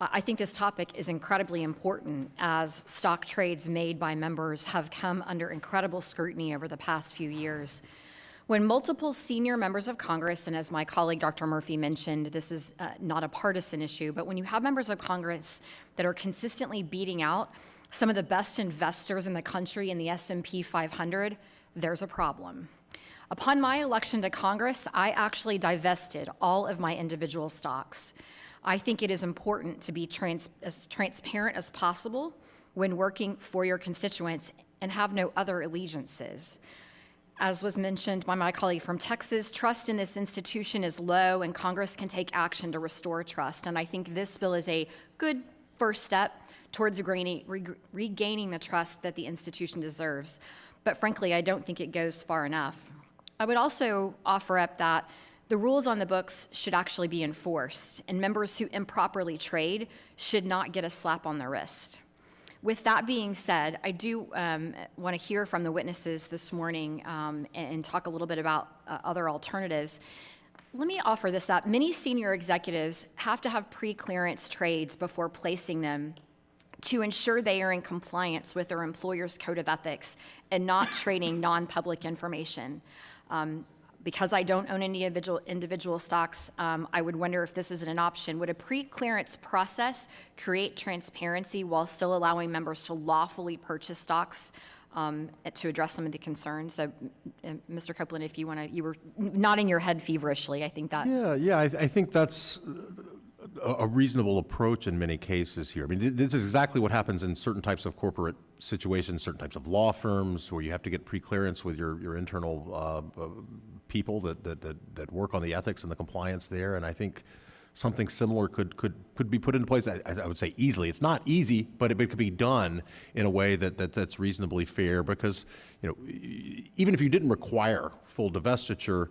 S12: I think this topic is incredibly important, as stock trades made by members have come under incredible scrutiny over the past few years. When multiple senior members of Congress, and as my colleague Dr. Murphy mentioned, this is not a partisan issue, but when you have members of Congress that are consistently beating out some of the best investors in the country in the S&P 500, there's a problem. Upon my election to Congress, I actually divested all of my individual stocks. I think it is important to be as transparent as possible when working for your constituents and have no other allegiances. As was mentioned by my colleague from Texas, trust in this institution is low, and Congress can take action to restore trust. And I think this bill is a good first step towards regaining the trust that the institution deserves. But frankly, I don't think it goes far enough. I would also offer up that the rules on the books should actually be enforced, and members who improperly trade should not get a slap on the wrist. With that being said, I do want to hear from the witnesses this morning and talk a little bit about other alternatives. Let me offer this up. Many senior executives have to have pre-clearance trades before placing them to ensure they are in compliance with their employer's code of ethics and not trading non-public information. Because I don't own any individual stocks, I would wonder if this isn't an option. Would a pre-clearance process create transparency while still allowing members to lawfully purchase stocks to address some of the concerns? So, Mr. Copeland, if you want to, you were nodding your head feverishly. I think that.
S3: Yeah, I think that's a reasonable approach in many cases here. I mean, this is exactly what happens in certain types of corporate situations, certain types of law firms where you have to get pre-clearance with your internal people that work on the ethics and the compliance there. And I think something similar could be put into place. I would say easily. It's not easy, but it could be done in a way that's reasonably fair. Because even if you didn't require full divestiture,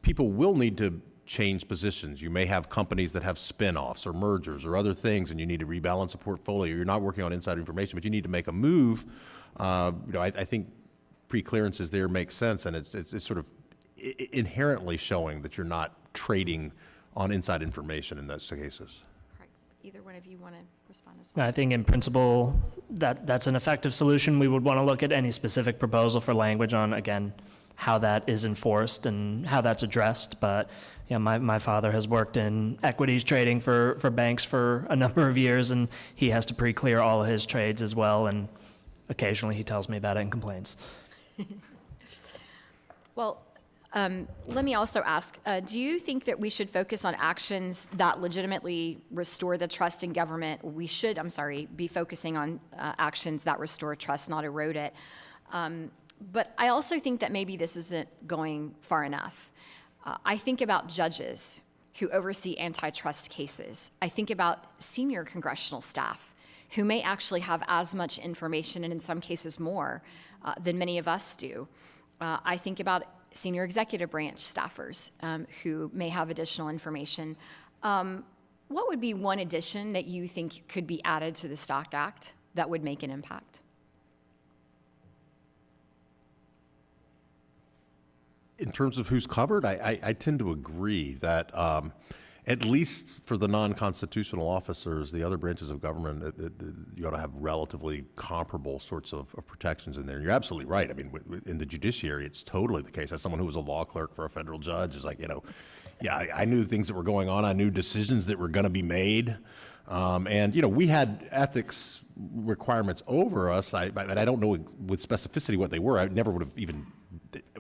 S3: people will need to change positions. You may have companies that have spin-offs or mergers or other things, and you need to rebalance a portfolio. You're not working on inside information, but you need to make a move. I think pre-clearances there make sense, and it's sort of inherently showing that you're not trading on inside information in those cases.
S12: Correct. Either one of you want to respond as well?
S4: I think in principle that's an effective solution. We would want to look at any specific proposal for language on, again, how that is enforced and how that's addressed. But my father has worked in equities trading for banks for a number of years, and he has to pre-clear all of his trades as well, and occasionally he tells me about it and complains.
S12: Well, let me also ask, do you think that we should focus on actions that legitimately restore the trust in government? We should, be focusing on actions that restore trust, not erode it. But I also think that maybe this isn't going far enough. I think about judges who oversee antitrust cases. I think about senior congressional staff who may actually have as much information, and in some cases more, than many of us do. I think about senior executive branch staffers who may have additional information. What would be one addition that you think could be added to the Stock Act that would make an impact?
S3: In terms of who's covered, I tend to agree that at least for the non-constitutional officers, the other branches of government, you ought to have relatively comparable sorts of protections in there. And you're absolutely right. I mean, in the judiciary, it's totally the case. As someone who was a law clerk for a federal judge, is like, I knew things that were going on. I knew decisions that were going to be made. And we had ethics requirements over us. I don't know with specificity what they were. I never would have even.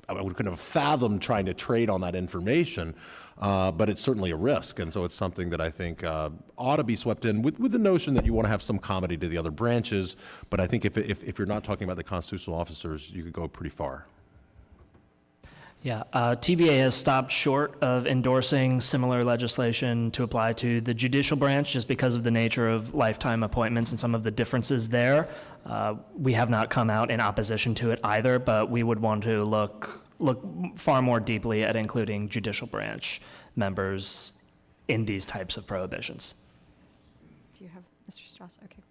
S3: I couldn't have fathomed trying to trade on that information, but it's certainly a risk, and so it's something that I think ought to be swept in with the notion that you want to have some comity to the other branches. But I think if you're not talking about the constitutional officers, you could go pretty far.
S4: Yeah, TBA has stopped short of endorsing similar legislation to apply to the judicial branch just because of the nature of lifetime appointments and some of the differences there. We have not come out in opposition to it either, but we would want to look far more deeply at including judicial branch members in these types of prohibitions.
S12: Do you have Mr. Straus? Okay.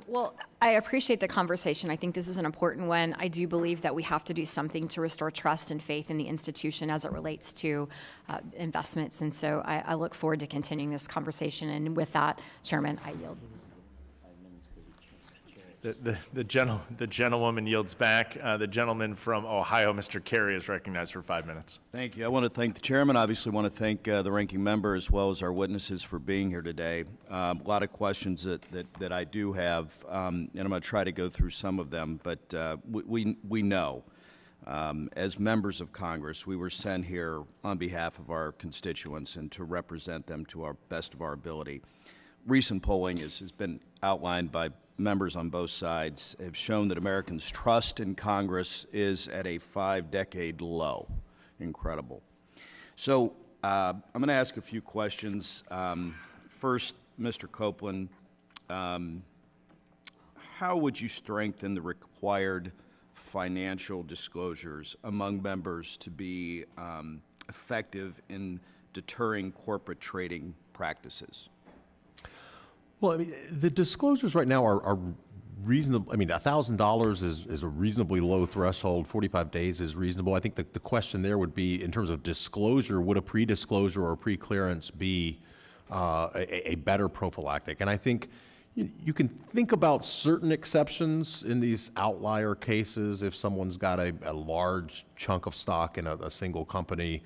S12: Well, I appreciate the conversation. I think this is an important one. I do believe that we have to do something to restore trust and faith in the institution as it relates to investments. And so I look forward to continuing this conversation. And with that, Chairman, I yield.
S2: The gentlewoman yields back. The gentleman from Ohio, Mr. Kerry, is recognized for 5 minutes.
S13: Thank you. I want to thank the chairman. Obviously, want to thank the ranking member as well as our witnesses for being here today. A lot of questions that I do have, and I'm going to try to go through some of them. But we know, as members of Congress, we were sent here on behalf of our constituents and to represent them to our best of our ability. Recent polling has been outlined by members on both sides, have shown that Americans' trust in Congress is at a 5-decade low. Incredible. So I'm going to ask a few questions. First, Mr. Copeland, how would you strengthen the required financial disclosures among members to be effective in deterring corporate trading practices?
S3: Well, I mean, the disclosures right now are reasonable. I mean, $1,000 is a reasonably low threshold. 45 days is reasonable. I think the question there would be, in terms of disclosure, would a pre-disclosure or pre-clearance be a better prophylactic? And I think you can think about certain exceptions in these outlier cases. If someone's got a large chunk of stock in a single company,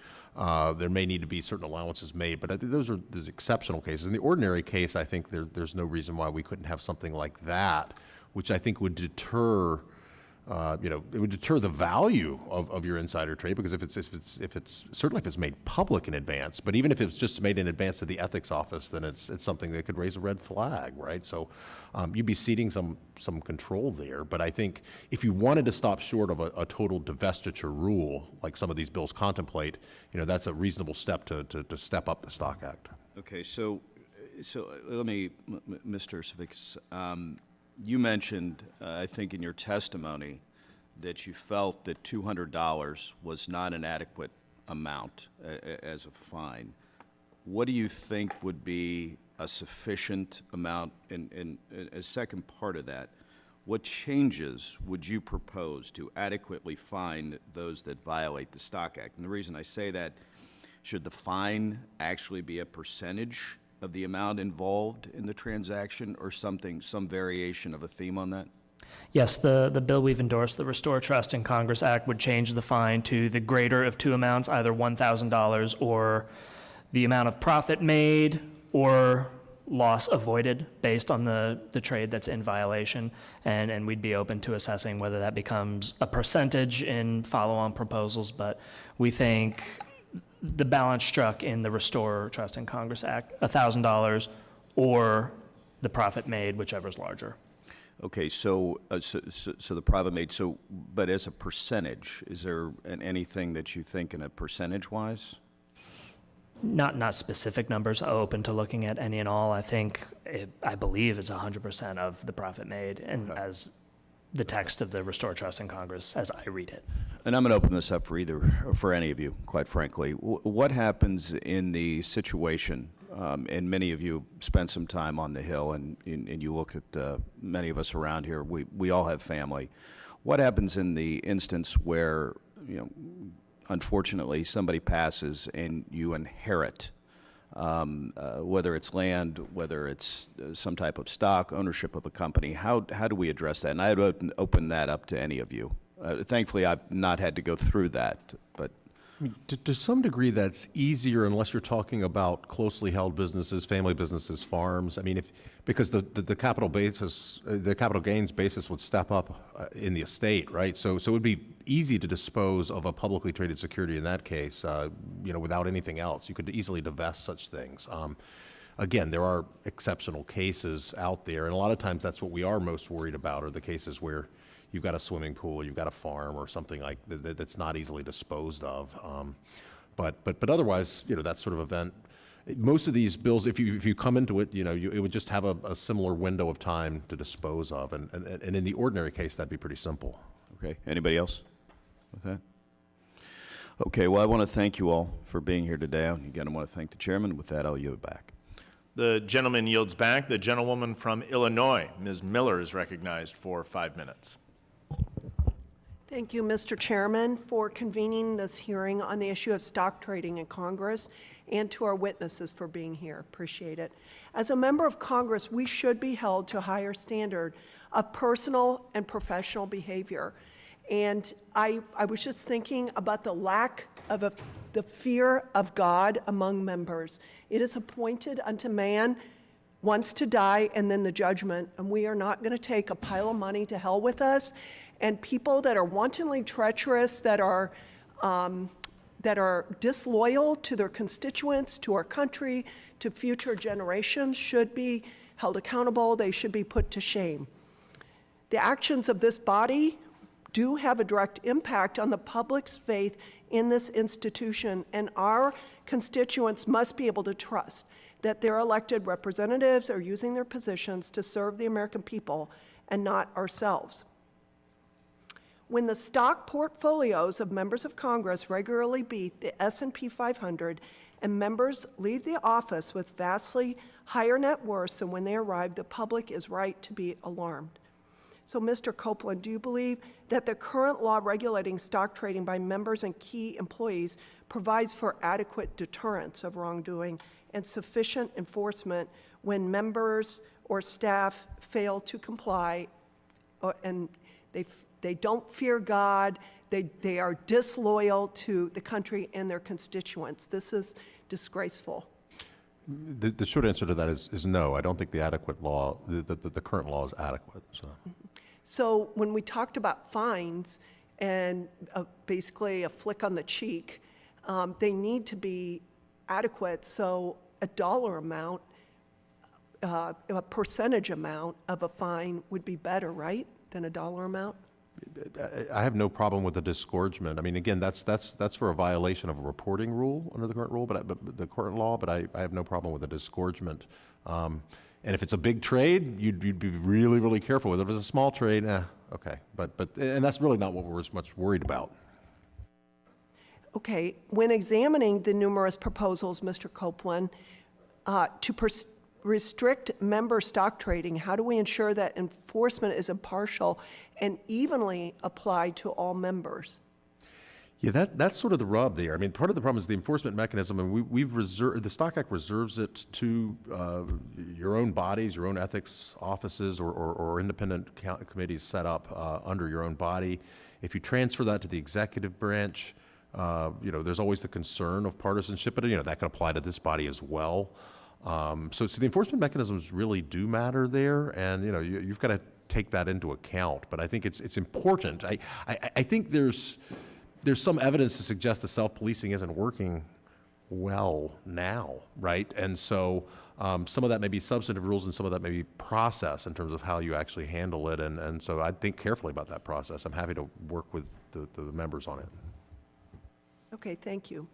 S3: there may need to be certain allowances made, but I think those are exceptional cases. In the ordinary case, I think there's no reason why we couldn't have something like that, which I think would deter, it would deter the value of your insider trade, because if it's certainly if it's made public in advance, but even if it's just made in advance to the ethics office, then it's something that could raise a red flag, right? So you'd be ceding some control there. But I think if you wanted to stop short of a total divestiture rule, like some of these bills contemplate, that's a reasonable step to step up the Stock Act.
S13: Okay, so let me, Mr. Savickas, you mentioned, I think in your testimony, that you felt that $200 was not an adequate amount as a fine. What do you think would be a sufficient amount? And a second part of that, what changes would you propose to adequately fine those that violate the Stock Act? And the reason I say that, should the fine actually be a percentage of the amount involved in the transaction, or some variation of a theme on that?
S4: Yes, the bill we've endorsed, the Restore Trust in Congress Act, would change the fine to the greater of two amounts, either $1,000 or the amount of profit made or loss avoided based on the trade that's in violation. And we'd be open to assessing whether that becomes a percentage in follow-on proposals, but we think the balance struck in the Restore Trust in Congress Act, $1,000 or the profit made, whichever's larger.
S13: Okay, so the profit made. But as a percentage, is there anything that you think in a percentage-wise?
S4: Not specific numbers. Open to looking at any and all. I believe it's 100% of the profit made, and okay, as the text of the Restore Trust in Congress, as I read it. And
S13: I'm going to open this up for any of you, quite frankly. What happens in the situation, and many of you spent some time on the Hill, and you look at many of us around here, we all have family. What happens in the instance where, unfortunately, somebody passes and you inherit, whether it's land, whether it's some type of stock, ownership of a company? How do we address that? And I'd open that up to any of you. Thankfully, I've not had to go through that, but.
S3: To some degree, that's easier unless you're talking about closely held businesses, family businesses, farms. I mean, because the capital basis, the capital gains basis would step up in the estate, right? So it would be easy to dispose of a publicly traded security in that case, without anything else. You could easily divest such things. Again, there are exceptional cases out there, and a lot of times that's what we are most worried about, are the cases where you've got a swimming pool, you've got a farm, or something like that's not easily disposed of. But otherwise, that sort of event, most of these bills, if you come into it, it would just have a similar window of time to dispose of, and in the ordinary case, that'd be pretty simple.
S13: Okay. Anybody else with that? Okay. Well, I want to thank you all for being here today. Again, I want to thank the chairman. With that, I'll yield back.
S2: The gentleman yields back. The gentlewoman from Illinois, Ms. Miller, is recognized for 5 minutes.
S14: Thank you, Mr. Chairman, for convening this hearing on the issue of stock trading in Congress, and to our witnesses for being here. Appreciate it. As a member of Congress, we should be held to a higher standard of personal and professional behavior. And I was just thinking about the lack of the fear of God among members. It is appointed unto man once to die, and then the judgment. And we are not going to take a pile of money to hell with us. And people that are wantonly treacherous, that are disloyal to their constituents, to our country, to future generations, should be held accountable. They should be put to shame. The actions of this body do have a direct impact on the public's faith in this institution, and our constituents must be able to trust that their elected representatives are using their positions to serve the American people and not ourselves. When the stock portfolios of members of Congress regularly beat the S&P 500 and members leave the office with vastly higher net worths than when they arrived, the public is right to be alarmed. So, Mr. Copeland, do you believe that the current law regulating stock trading by members and key employees provides for adequate deterrence of wrongdoing and sufficient enforcement when members or staff fail to comply and they don't fear God, they are disloyal to the country and their constituents? This is disgraceful.
S3: The short answer to that is no. I don't think the adequate law, the current law is adequate.
S14: So when we talked about fines and basically a flick on the cheek, they need to be adequate. So a dollar amount, a percentage amount of a fine would be better, right, than a dollar amount?
S3: I have no problem with the disgorgement. I mean, again, that's for a violation of a reporting rule under the current rule, but the current law. But I have no problem with the disgorgement. And if it's a big trade, you'd be really, really careful with it. If it's a small trade, okay. And that's really not what we're as much worried about.
S14: Okay. When examining the numerous proposals, Mr. Copeland, to restrict member stock trading, how do we ensure that enforcement is impartial and evenly applied to all members?
S3: Yeah, that's sort of the rub there. I mean, part of the problem is the enforcement mechanism, and we've reserved, the Stock Act reserves it to your own bodies, your own ethics offices, or independent committees set up under your own body. If you transfer that to the executive branch, there's always the concern of partisanship, but that could apply to this body as well. So the enforcement mechanisms really do matter there, and you've got to take that into account. But I think it's important. I think there's some evidence to suggest that self-policing isn't working well now, right? And so some of that may be substantive rules and some of that may be process in terms of how you actually handle it. And so I'd think carefully about that process. I'm happy to work with the members on it.
S14: Okay, thank you.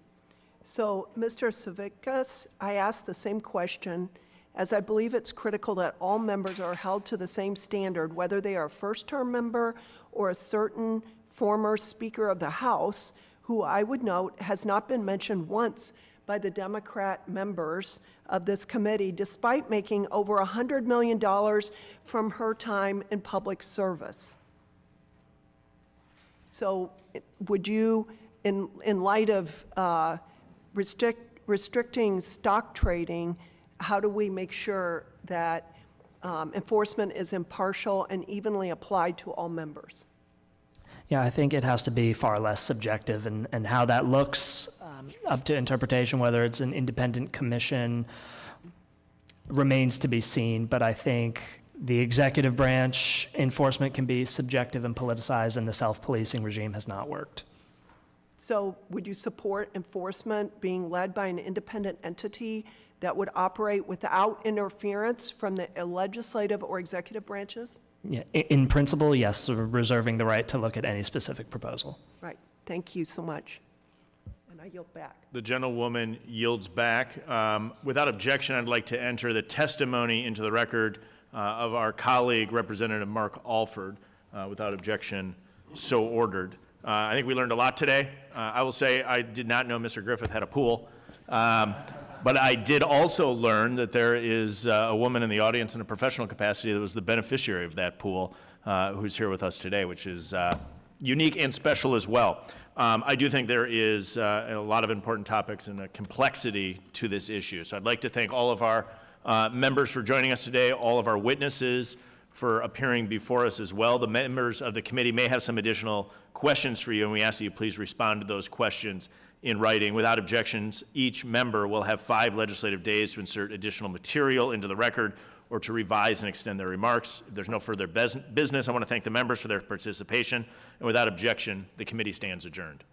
S14: So, Mr. Savickas, I asked the same question, as I believe it's critical that all members are held to the same standard, whether they are a first-term member or a certain former Speaker of the House, who I would note has not been mentioned once by the Democrat members of this committee, despite making over $100 million from her time in public service. So would you, in light of restricting stock trading, how do we make sure that enforcement is impartial and evenly applied to all members?
S4: Yeah, I think it has to be far less subjective, and how that looks up to interpretation, whether it's an independent commission, remains to be seen. But I think the executive branch enforcement can be subjective and politicized, and the self-policing regime has not worked.
S14: So would you support enforcement being led by an independent entity that would operate without interference from the legislative or executive branches?
S4: Yeah, in principle, yes, reserving the right to look at any specific proposal.
S14: Right. Thank you so much. And I yield back.
S2: The gentlewoman yields back. Without objection, I'd like to enter the testimony into the record of our colleague, Representative Mark Alford. Without objection, so ordered. I think we learned a lot today. I will say I did not know Mr. Griffith had a pool. But I did also learn that there is a woman in the audience in a professional capacity that was the beneficiary of that pool, who's here with us today, which is unique and special as well. I do think there is a lot of important topics and a complexity to this issue. So I'd like to thank all of our members for joining us today, all of our witnesses for appearing before us as well. The members of the committee may have some additional questions for you, and we ask that you please respond to those questions in writing. Without objections, each member will have 5 legislative days to insert additional material into the record or to revise and extend their remarks. If there's no further business, I want to thank the members for their participation. And without objection, the committee stands adjourned.